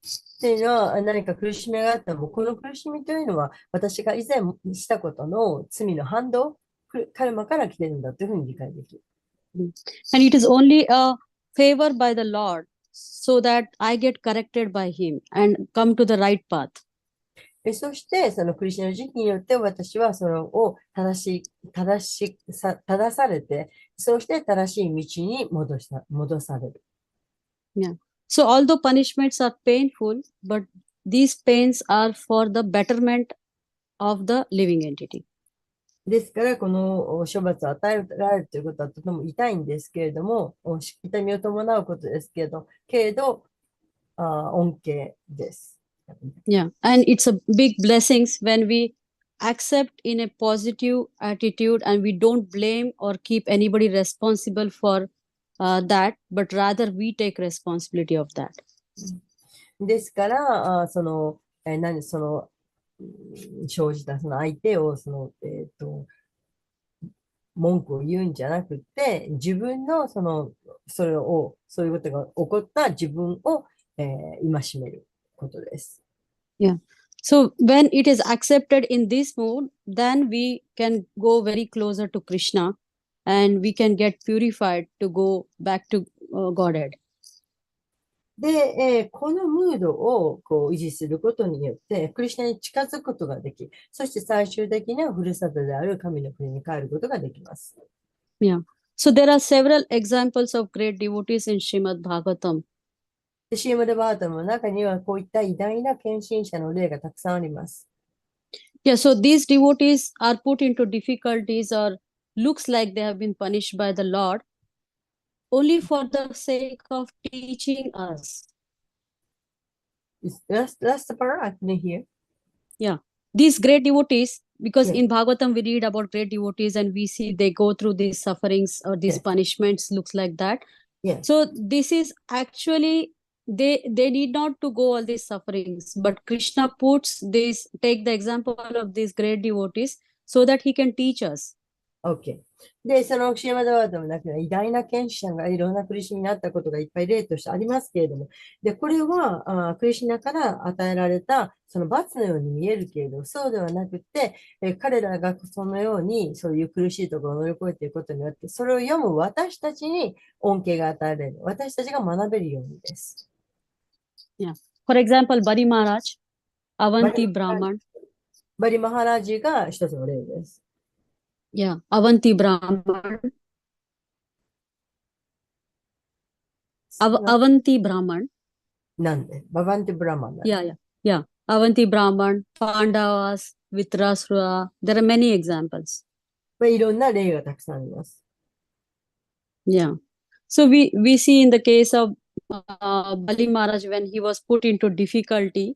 っていうのは何か苦しみがあっても、この苦しみというのは私が以前したことの罪の反動、カルマから来てるんだというふうに理解できる。And it is only a favor by the Lord so that I get corrected by Him and come to the right path. そして、そのクリシュナの時期によって私はそれを正されて、そして正しい道に戻される。Yeah. So although punishments are painful, but these pains are for the betterment of the living entity. ですから、この処罰を与えられるということはとても痛いんですけれども、痛みを伴うことですけれど、恩恵です。Yeah. And it's a big blessings when we accept in a positive attitude and we don't blame or keep anybody responsible for that, but rather we take responsibility of that. ですから、生じたその相手を、文句を言うんじゃなくて、自分のそういうことが起こった自分を、戒めることです。Yeah. So when it is accepted in this mood, then we can go very closer to Krishna and we can get purified to go back to Godhead. で、このムードを維持することによって、クリシュナに近づくことができ、そして最終的にはふるさとである神の国に帰ることができます。Yeah. So there are several examples of great devotees in Srimad Bhagavatam. で、シーマドバータムの中にはこういった偉大な献身者の例がたくさんあります。Yeah, so these devotees are put into difficulties or looks like they have been punished by the Lord only for the sake of teaching us. That's the part I didn't hear. Yeah, these great devotees, because Yeah. in Bhagavatam we read about great devotees and we see they go through these sufferings or these Yes. punishments, looks like that. Yes. So this is actually they need not to go all these sufferings, but Krishna take the example of these great devotees so that he can teach us. OK。で、そのシーマドバータムの中には偉大な献身者がいろんな苦しみになったことがいっぱい例としてありますけれども、で、これはクリシュナから与えられたその罰のように見えるけれど、そうではなくて、彼らがそのようにそういう苦しいところを乗り越えていくことによって、それを読む私たちに恩恵が与えられる。私たちが学べるようにです。Yeah. For example, Bari Maharaj, Avanti Brahman. バリマハラジが一つの例です。Yeah, Avanti Brahman. Avanti Brahman. なんでババンティブラマンなんで Yeah. Avanti Brahman, Pandavas, Vitrasura. There are many examples. いろんな例がたくさんあります。Yeah. So we see in the case of Bali Maharaj, when he was put into difficulty,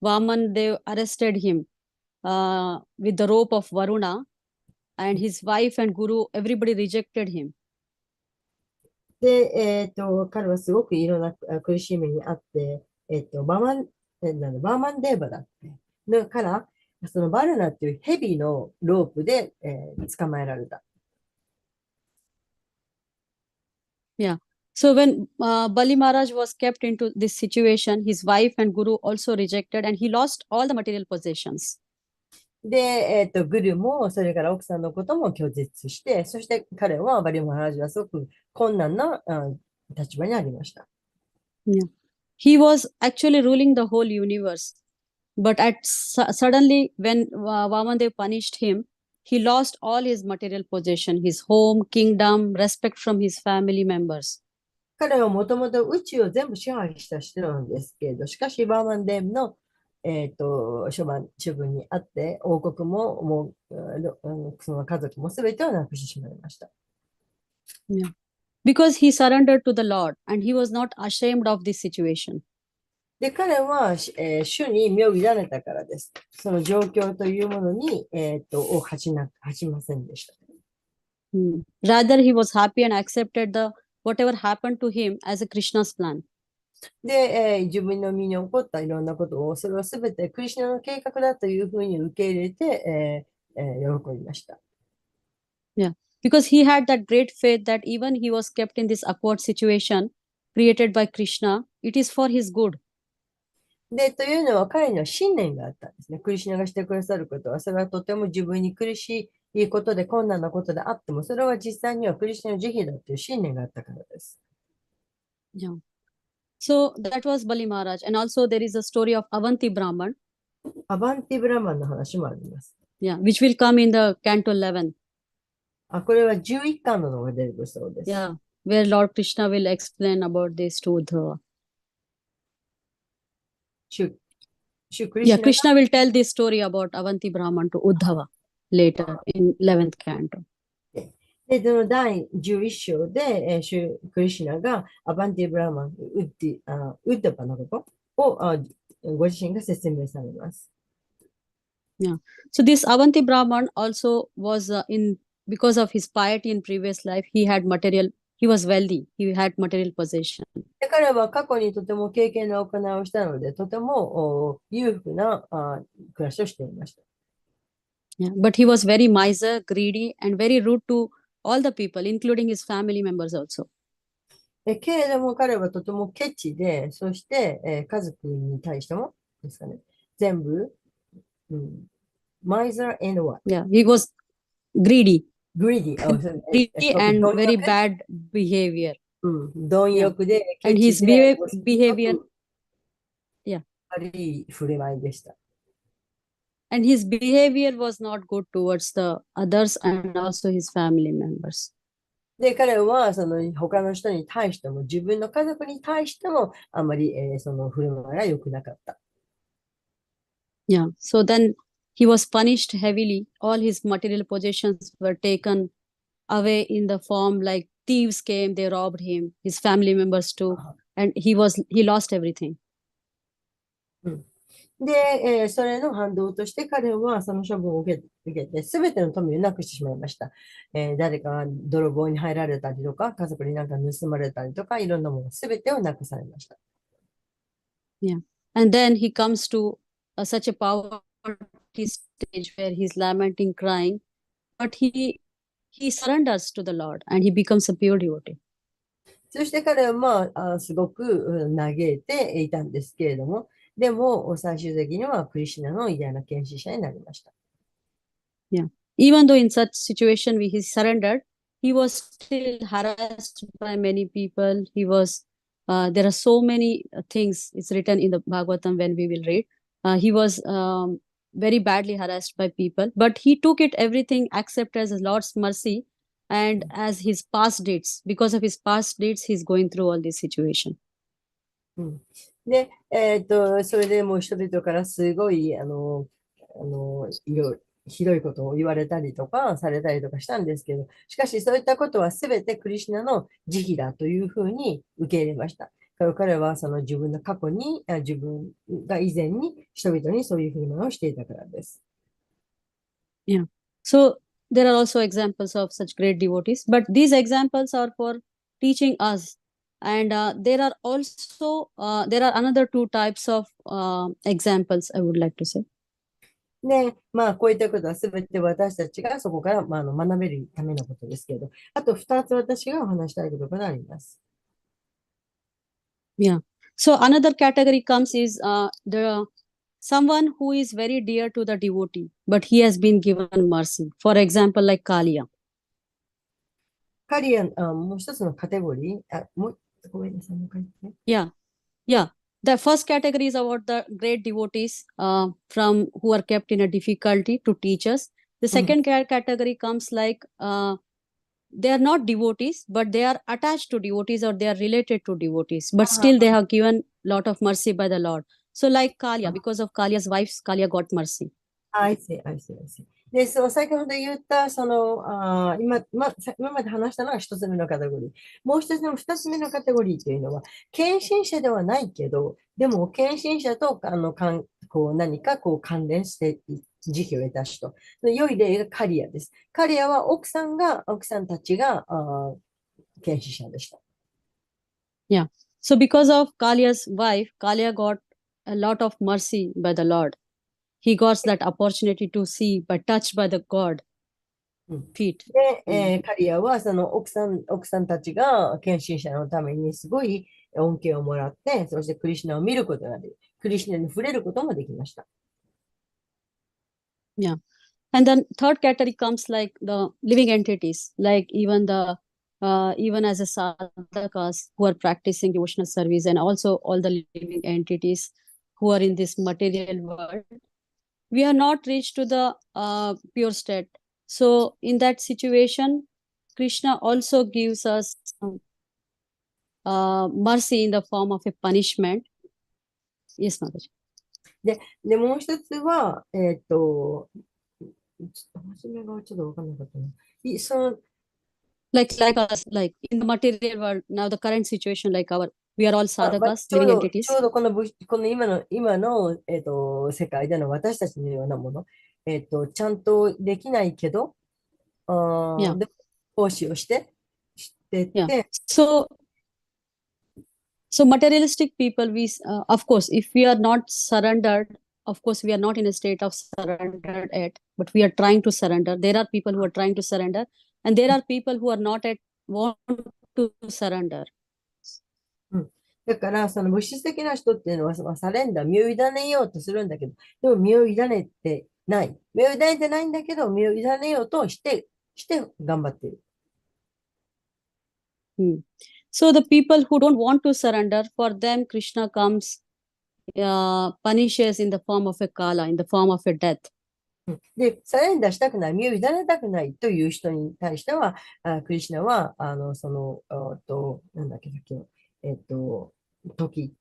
Vaman Dev arrested him with the rope of Varuna, and his wife and Guru, everybody rejected him. で、彼はすごくいろんな苦しみにあって、バーマンデーバだって。だから、そのバルナっていうヘビのロープで、捕まえられた。Yeah. So when Bali Maharaj was kept into this situation, his wife and Guru also rejected, and he lost all the material possessions. で、グルも、それから奥さんのことも拒絶して、そして彼は、バリマハラジはすごく困難な立場にありました。Yeah. He was actually ruling the whole universe. But suddenly, when Vamandev punished him, he lost all his material possession, his home, kingdom, respect from his family members. 彼はもともと宇宙を全部支配した人なんですけれど、しかしバーマンデームの、処分にあって、王国もその家族も全てをなくしてしまいました。Yeah. Because he surrendered to the Lord and he was not ashamed of this situation. で、彼は、主に身を委ねたからです。その状況というものに、を恥じませんでした。Rather, he was happy and accepted whatever happened to him as a Krishna's plan. で、自分の身に起こったいろんなことを、それをすべてクリシュナの計画だというふうに受け入れて、喜びました。Yeah, because he had that great faith that even he was kept in this awkward situation created by Krishna, it is for his good. で、というのは彼には信念があったんですね。クリシュナがしてくださることは、それはとても自分に苦しいことで困難なことであっても、それは実際にはクリシュナの慈悲だという信念があったからです。Yeah. So that was Bali Maharaj. And also there is a story of Avanti Brahman. アバンティブラマンの話もあります。Yeah, which will come in the Canto 11. これは11巻のが出てくるそうです。Yeah, where Lord Krishna will explain about this to Uddhava. 主クリシ Yeah, ュナが Krishna will tell this story about Avanti Brahman to Uddhava later in 11th canto. で、その第11章で、主クリシュナがアバンティブラマン、ウッダバのことをご自身が説明されます。Yeah. So this Avanti Brahman also was because of his piety in previous life, he was wealthy, he had material possession. で彼は過去にとても経験の行いをしたので、とても裕福な暮らしをしていました。Yeah. But he was very miser, greedy, and very rude to all the people, including his family members also. けれども彼はとてもケチで、そして、家族に対してもですかね、全部、miser and what? Yeah, he was greedy. greedy. Greedy and very bad behavior. 貪欲で、ケ And チ his で、 behavior, yeah. 悪い振る舞いでした。And his behavior was not good towards the others and also his family members. で、彼はその他の人に対しても、自分の家族に対しても、あまり、その振る舞いが良くなかった。Yeah. So then he was punished heavily. All his material possessions were taken away in the form like thieves came, they robbed him, his family members too, and he lost everything. で、それの反動として彼はその処分を受けて、すべての富をなくしてしまいました。誰かが泥棒に入られたりとか、家族になんか盗まれたりとか、いろんなものすべてをなくされました。Yeah. And then he comes to such a poverty stage where he's lamenting, crying, but he surrenders to the Lord and he becomes a pure devotee. そして彼は、すごく嘆いていたんですけれども、でも最終的にはクリシュナの偉大な献身者になりました。Yeah. Even though in such situation he surrendered, he was still harassed by many people. There are so many things, it's written in the Bhagavatam when we will read. He was very badly harassed by people, but he took it everything except as the Lord's mercy and as his past deeds. Because of his past deeds, he's going through all this situation. で、それでもう人々からすごい、ひどいことを言われたりとかされたりとかしたんですけど、しかしそういったことはすべてクリシュナの慈悲だというふうに受け入れました。彼はその自分の過去に、自分が以前に人々にそういうふうなのをしていたからです。Yeah. So there are also examples of such great devotees, but these examples are for teaching us. And there are another two types of examples, I would like to say. で、こういったことはすべて私たちがそこから、学べるためのことですけど、あと2つ私がお話したいことがあります。Yeah. So another category comes is someone who is very dear to the devotee, but he has been given mercy. For example, like Kaliya. カリアン、もう一つのカテゴリー、ごめんなさい、もう一回言って。Yeah. Yeah. The first category is about the great devotees who are kept in a difficulty to teach us. The second category comes like they are not devotees, but they are attached to devotees or they are related to devotees, but still they have given lot of mercy by the Lord. So like Kaliya, because of Kaliya's wife, Kaliya got mercy. I see. で、先ほど言った、今まで話したのが一つ目のカテゴリー。もう一つの二つ目のカテゴリーというのは、献身者ではないけど、でも献身者と何か関連して慈悲を得た人。良い例がカリアです。カリアは奥さんたちが献身者でした。Yeah. So because of Kaliya's wife, Kaliya got a lot of mercy by the Lord. He got that opportunity to see, but touched by the God feet. で、カリアはその奥さんたちが献身者のためにすごい恩恵をもらって、そしてクリシュナを見ることができる。クリシュナに触れることもできました。Yeah. And then third category comes like the living entities, like even even as a sadhakas who are practicing devotional service, and also all the living entities who are in this material world. We are not reached to the pure state. So in that situation, Krishna also gives us mercy in the form of a punishment. Yes, Mataji. で、もう一つは、ちょっと初めがちょっとわかんなかったな。その Like us, like in the material world, now the current situation, like we are all まあ sadhakas, ちょう living ど、 entities. ちょうどこの今の、世界での私たちのようなもの、ちゃんとできないけど、Yeah. で奉仕をしてっ Yeah. て、 So materialistic people, of course, if we are not surrendered, of course, we are not in a state of surrendered yet, but we are trying to surrender. There are people who are trying to surrender, and there are people who are not yet want to surrender. だから、その物質的な人っていうのは、まあサレンダー、身を委ねようとするんだけど、でも身を委ねてない。身を委ねてないんだけど、身を委ねようとして頑張っている。So the people who don't want to surrender, for them, Krishna comes, punishes in the form of a kala, in the form of a death. で、サレンダーしたくない、身を委ねたくないという人に対しては、クリシュナは、なんだっけ、さっきの、時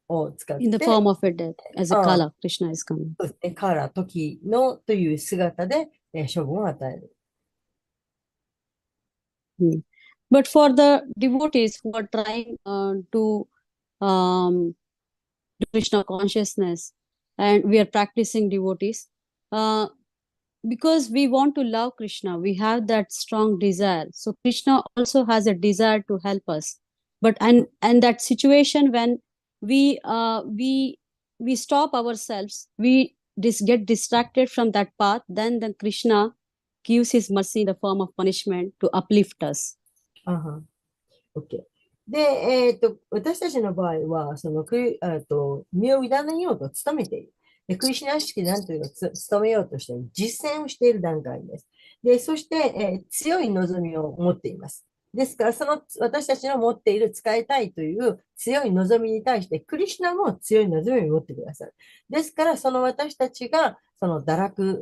を使って、 In the form of a death, as a kala, Krishna is coming. そうですね、カーラ、時のという姿で、処分を与える。But for the devotees who are trying to do Krishna consciousness, and we are practicing devotees, because we want to love Krishna, we have that strong desire. So Krishna also has a desire to help us. But and that situation when we stop ourselves, we get distracted from that path, then Krishna gives his mercy in the form of punishment to uplift us. OK。で、私たちの場合は、身を委ねようと努めている。で、クリシュナ意識で何というか、努めようとしている。実践をしている段階です。で、そして、強い望みを持っています。ですから、その私たちの持っている使いたいという強い望みに対して、クリシュナも強い望みを持ってくださる。ですから、その私たちが、堕落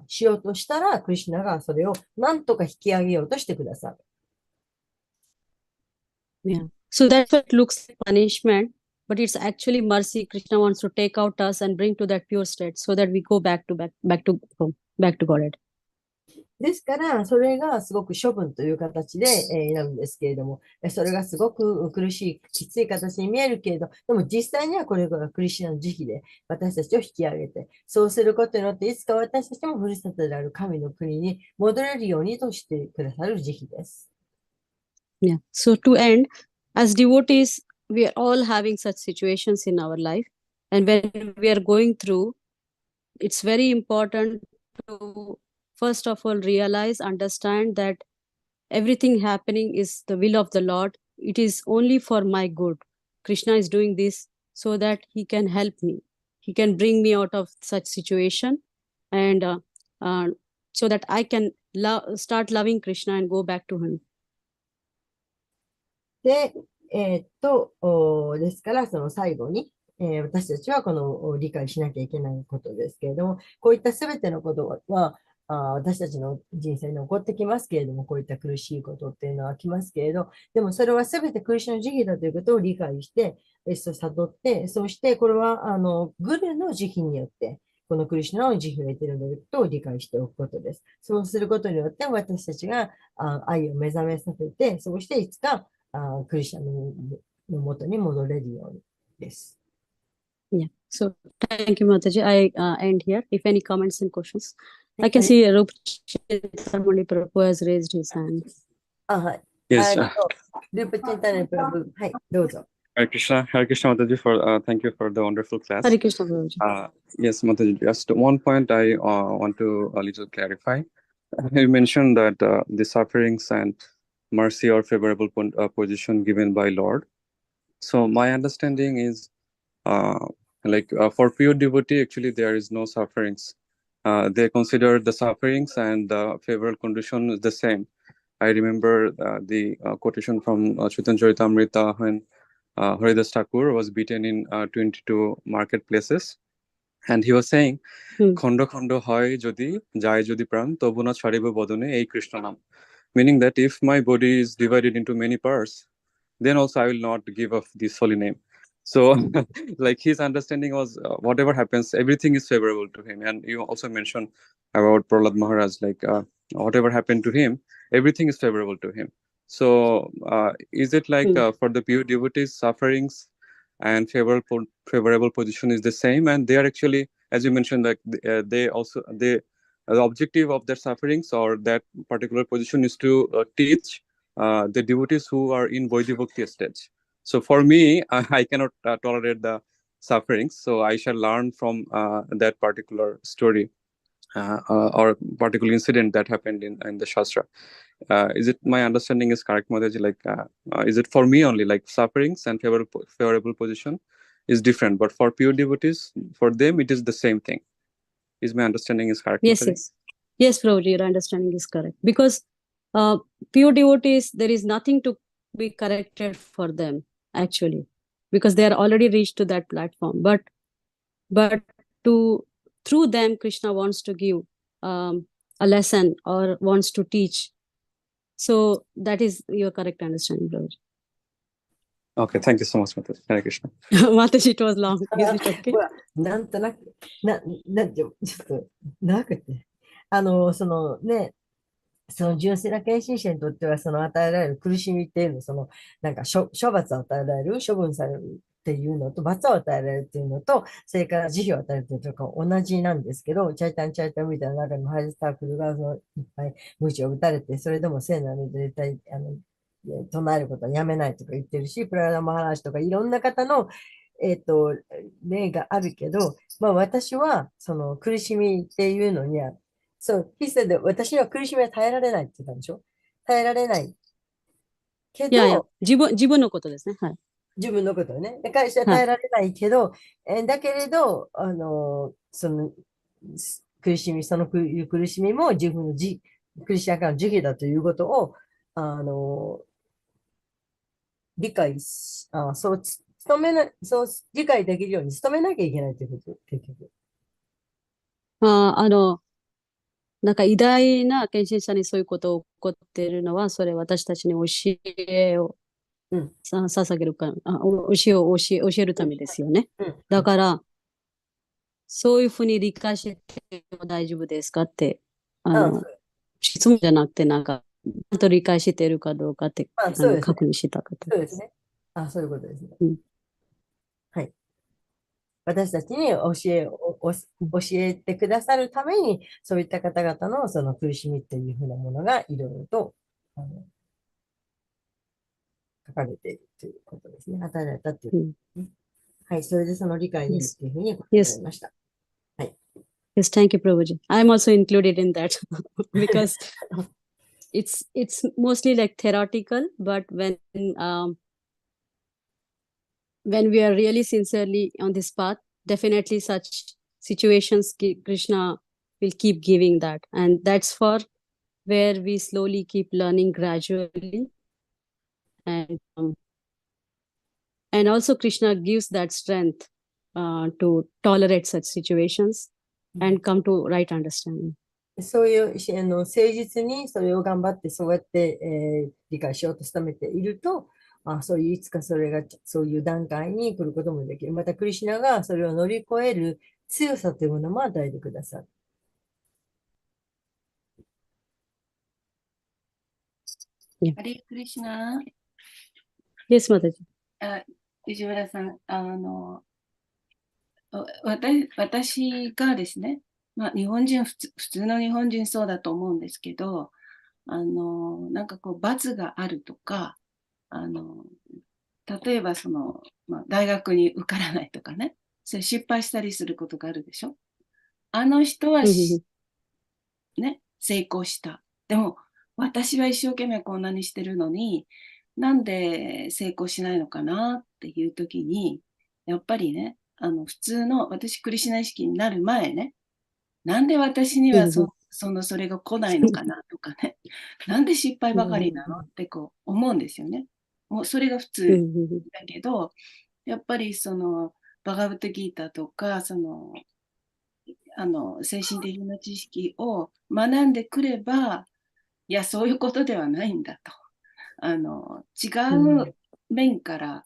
しようとしたら、クリシュナがそれを何とか引き上げようとしてくださる。Yeah. So that's what looks like punishment, but it's actually mercy. Krishna wants to take out us and bring to that pure state so that we go back to Godhead. ですから、それがすごく処分という形で、なるんですけれども、それがすごく苦しい、きつい形に見えるけれど、でも実際にはこれがクリシュナの慈悲で私たちを引き上げて、そうすることによっていつか私たちもふるさとである神の国に戻れるようにとしてくださる慈悲です。Yeah. So to end, as devotees, we are all having such situations in our life. And when we are going through, it's very important to, first of all, realize, understand that everything happening is the will of the Lord. It is only for my good. Krishna is doing this so that he can help me. He can bring me out of such situation, and so that I can start loving Krishna and go back to him. で、ですから、その最後に、私たちはこの理解しなきゃいけないことですけれども、こういったすべてのことは、私たちの人生に起こってきますけれども、こういった苦しいことっていうのは来ますけれど、でもそれはすべてクリシュナの慈悲だということを理解して、悟って、そしてこれはグルの慈悲によって、このクリシュナの慈悲を得ているということを理解しておくことです。そうすることによって私たちが愛を目覚めさせて、そしていつかクリシュナの元に戻れるようにです。Yeah. So thank you, Mataji. I end here. If any comments and questions, I can see Rupa Chintamani Prabhu has raised his hand. はい。 Yes. ループチェンタネプラブ、はい、どうぞ。Hare Krishna Mataji, thank you for the wonderful class. Hare Krishna, Prabhuji. Yes, Mataji, just one point I want to a little clarify. You mentioned that the sufferings and mercy or favorable position given by Lord. So my understanding is Like for pure devotee, actually there is no sufferings. They consider the sufferings and the favorable condition is the same. I remember the quotation from Chaitanya Charitamrita when Haridas Thakur was beaten in 22 marketplaces, and he was saying, Hmm. খণ্ড খণ্ড হয় যদি যায় যদি প্রাণ তবু না ছাড়িব বদনে এই কৃষ্ণ নাম, meaning that if my body is divided into many parts, then also I will not give up this holy name. So like his understanding was whatever happens, everything is favorable to him. And you also mentioned about Prahlad Maharaj, like whatever happened to him, everything is favorable to him. So is it like Hmm. for the pure devotees, sufferings and favorable position is the same, and they are actually, as you mentioned, like they also the objective of their sufferings or that particular position is to teach the devotees who are in Vaidivakti stage. So for me, I cannot tolerate the sufferings, so I shall learn from that particular story or particular incident that happened in the Shastra. Is it my understanding is correct, Mataji? Like, is it for me only like sufferings and favorable position is different, but for pure devotees, for them it is the same thing. Is my understanding is correct, Yes, Mataji? yes. Yes, Prabhuji, your understanding is correct. Because pure devotees, there is nothing to be corrected for them, actually, because they are already reached to that platform. But to through them, Krishna wants to give um, a lesson or wants to teach. So that is your correct understanding, Prabhuji. Okay, thank you so much, Mataji. Hare Krishna. Mataji, it was long. Is it okay? ほら、なんとなく、ちょっと、なくて。そのね、その純粋な献身者にとっては、その与えられる苦しみっていうの、その、なんか処罰を与えられる、処分されるっていうのと、罰を与えられるっていうのと、それから慈悲を与えるっていうのと同じなんですけど、チャイタンみたいな中にもハイスタークルがそのいっぱい鞭を打たれて、それでも聖なる絶対、唱えることはやめないとか言ってるし、プラダマハラシとかいろんな方の、例があるけど、まあ私は、その苦しみっていうのには、そう、he said that 私には苦しみは耐えられないって言ったんでしょ？耐えられないけいやいや、ど、自分のことですね。はい。自分のことをね。会社ははい。耐えられないけど、だけれど、その苦しみ、その苦しみも自分のクリスチャンからの慈悲だということを、あの、理解し、そう努めな、そう理解できるように努めなきゃいけないということ、結局。なんか偉大な献身者にそういうことを起こっているのは、それ私たちに教えをうん、捧げるか、教えを教えるためですよね。うん、だから、そういうふうに理解しても大丈夫ですかって、そう質問じゃなくて、なんか、ちゃんと理解しているかどうかって、そうですね。確認したかと。そうですね。そういうことですね。うん。はい。私たちに教えてくださるために、そういった方々のその苦しみっていうふうなものがいろいろと書かれているということですね。与えられたっていうことですね。はい。それでその理解ですっていうふうに答えられました。はい。Yes, thank you, Prabhuji. I'm also included in that because it's mostly like theoretical, but when we are really sincerely on this path, definitely such situations Krishna will keep giving that, and that's for where we slowly keep learning gradually, and also Krishna gives that strength to tolerate such situations and come to right understanding. そういう誠実にそれを頑張ってそうやって、理解しようと努めていると、そういういつかそれがそういう段階に来ることもできる。またクリシュナがそれを乗り越える強さというものも与えてくださる。ハレクリシュナ。Yes, Mataji. 藤原さん、私がですね、まあ、普通の日本人そうだと思うんですけど、なんかこう、罰があるとか、例えばまあ、大学に受からないとかね、それ失敗したりすることがあるでしょ。あの人はね、成功した。でも、私は一生懸命こんなにしてるのに、なんで成功しないのかなっていう時に、やっぱりね、普通の、私クリシュナ意識になる前ね、なんで私にはうんそれが来ないのかなとかね、なんで失敗ばかりなのうんってこう思うんですよね。もうそれが普う通んだけど、やっぱりバガバットギーターとか、精神的な知識を学んでくれば、いや、そういうことではないんだと。違う面から、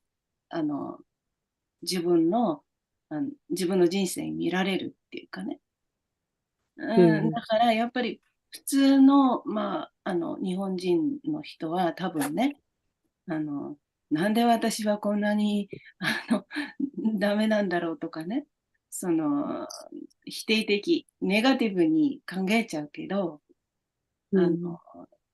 自分の、自分の人生見られるっていうかね。だからやっぱり普通の、日本人の人は多分ね、なんで私はこんなに、ダメなんだろうとかね、否定的、ネガティブに考えちゃうけど、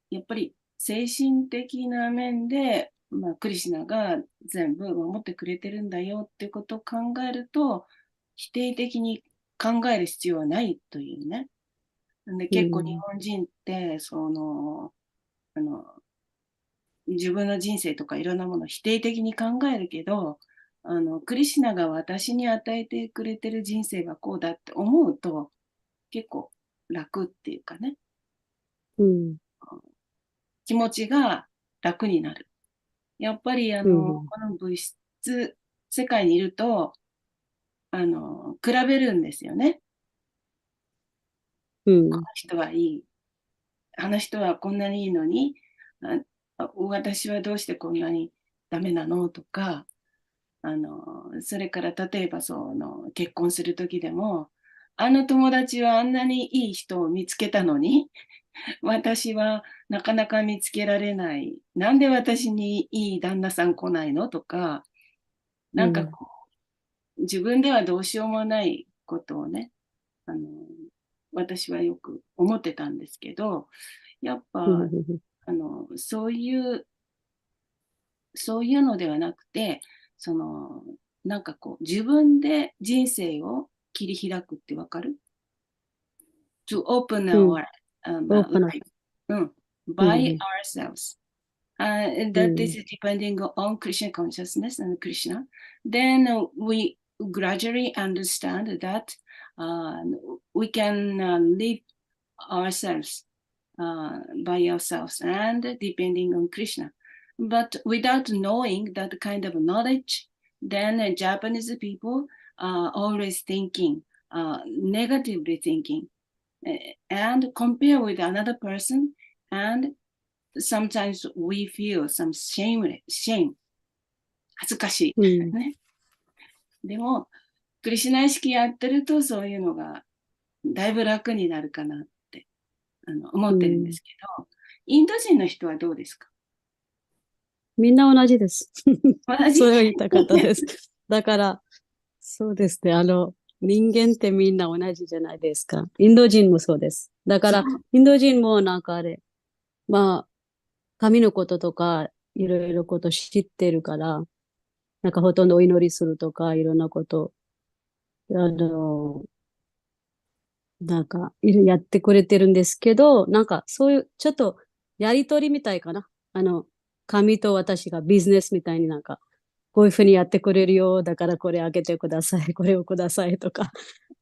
やっぱり精神的な面で、クリシュナが全部守ってくれてるんだよってことを考えると、否定的に考える必要はないというね。で結構日本人って、自分の人生とかいろんなものを否定的に考えるけど、クリシュナが私に与えてくれてる人生はこうだって思うと、結構楽っていうかね、気持ちが楽になる。やっぱりこの物質世界にいると、比べるんですよね。この人はいい。あの人はこんなにいいのに、私はどうしてこんなにダメなのとか、それから例えば結婚するときでも、あの友達はあんなにいい人を見つけたのに、私はなかなか見つけられない。なんで私にいい旦那さん来ないのとか、なんか自分ではどうしようもないことをね、私はよく思ってたんですけど、やっぱ、そういうのではなくて、なんか自分で人生を切り開くってわかる？ To open our life, by ourselves. That is depending on Krishna consciousness and Krishna. Then we gradually understand that we can live ourselves by ourselves and depending on Krishna. But without knowing that kind of knowledge, then Japanese people are always thinking, negatively thinking, and compare with another person, and sometimes we feel some shame. 恥ずかしい。ね。でも、クリシュナ意識やってるとそういうのがだいぶ楽になるかなって思ってるんですけど、インド人の人はどうですか？みんな同じです。同じそれを言いたかったです。だから、そうですね。人間ってみんな同じじゃないですか。インド人もそうです。だから、インド人もなんか神のこととか、いろいろこと知ってるから、なんかほとんどお祈りするとか、いろんなこと、なんか、やってくれてるんですけど、なんか、そういう、ちょっと、やりとりみたいかな。神と私がビジネスみたいになんか、こういうふうにやってくれるよ。だからこれあげてください。これをくださいとか。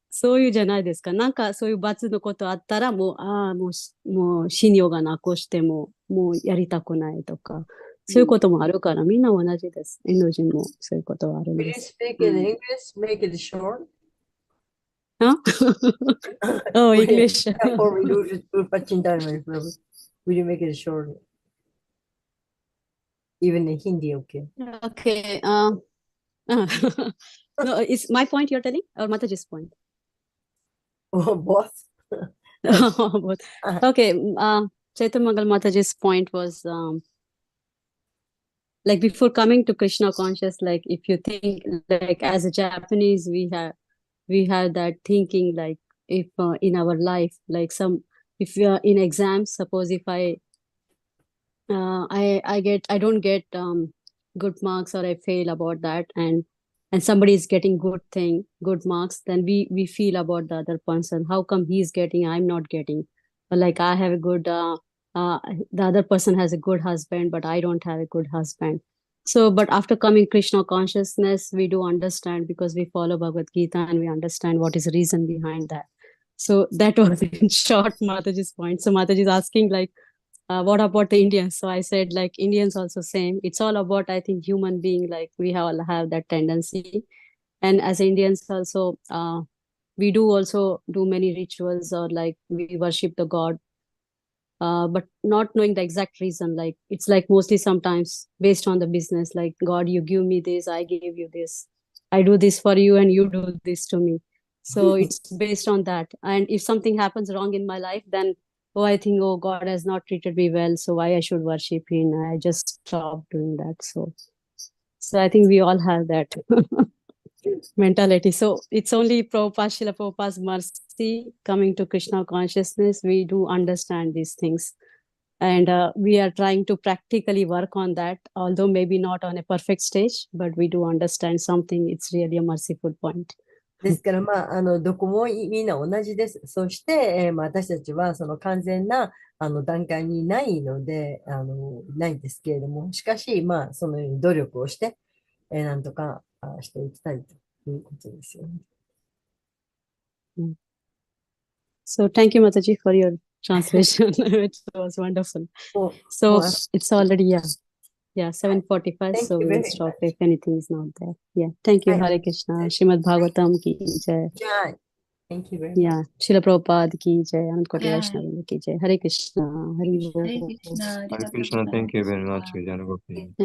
そういうじゃないですか。なんかそういう罰のことあったら、もう信用がなくしてもうやりたくないとか、そういうこともあるから、みんな同じです。インド人もそういうことはあるん Will で you す。speak in English? Make it short. Oh, English. Before we lose it to Pachintan, my brother. Will you make it short? Even in Hindi, okay. Okay. No, is my point you're telling or Mataji's point? Oh, boss. Both. Okay. Chaitanya Mataji's point was like before coming to Krishna conscious, like if you think like as a Japanese, we have that thinking like if in our life, like if you are in exams, suppose if I don't get good marks or I fail about that, and somebody is getting good marks, then we feel about the other person. How come he's getting, I'm not getting? Or like I have a good the other person has a good husband, but I don't have a good husband. So, but after coming Krishna consciousness, we do understand because we follow Bhagavad Gita and we understand what is the reason behind that. So that was in short Mataji's point. So Mataji is asking like, what about the Indians? So I said like Indians also same. It's all about, I think, human being, like we all have that tendency. And as Indians also, we do also do many rituals or like we worship the God, but not knowing the exact reason. Like it's like mostly sometimes based on the business, like God, you give me this, I give you this, I do this for you and you do this to me. So it's based on that. And if something happens wrong in my life, then oh, I think, oh, God has not treated me well, so why I should worship him. I just stop doing that. So I think we all have that mentality. So it's only Prabhupada, Srila Prabhupada's mercy coming to Krishna consciousness. We do understand these things. And we are trying to practically work on that, although maybe not on a perfect stage, but we do understand something. It's really a merciful point. ですから、どこもみんな同じです。そして、私たちはその完全な段階にないので、ないんですけれども、しかし、そのように努力をして、なんとかしていきたいということですよね。So thank you, Mataji, for your translation. It was wonderful. So it's already, yeah, 7:45. Thank So you we will very stop much. if anything is not there. Yeah, thank you, Hi. Hare Krishna. Srimad Bhagavatam ki jai. Yeah, thank you very Yeah, much. Srila Prabhupada ki jai. Anand Koti Yeah. Vaishnava ki jai. Hare Krishna. Hare Hare Bol. Krishna, Hare Krishna. Thank you very much, UjjvalaGopi. Thank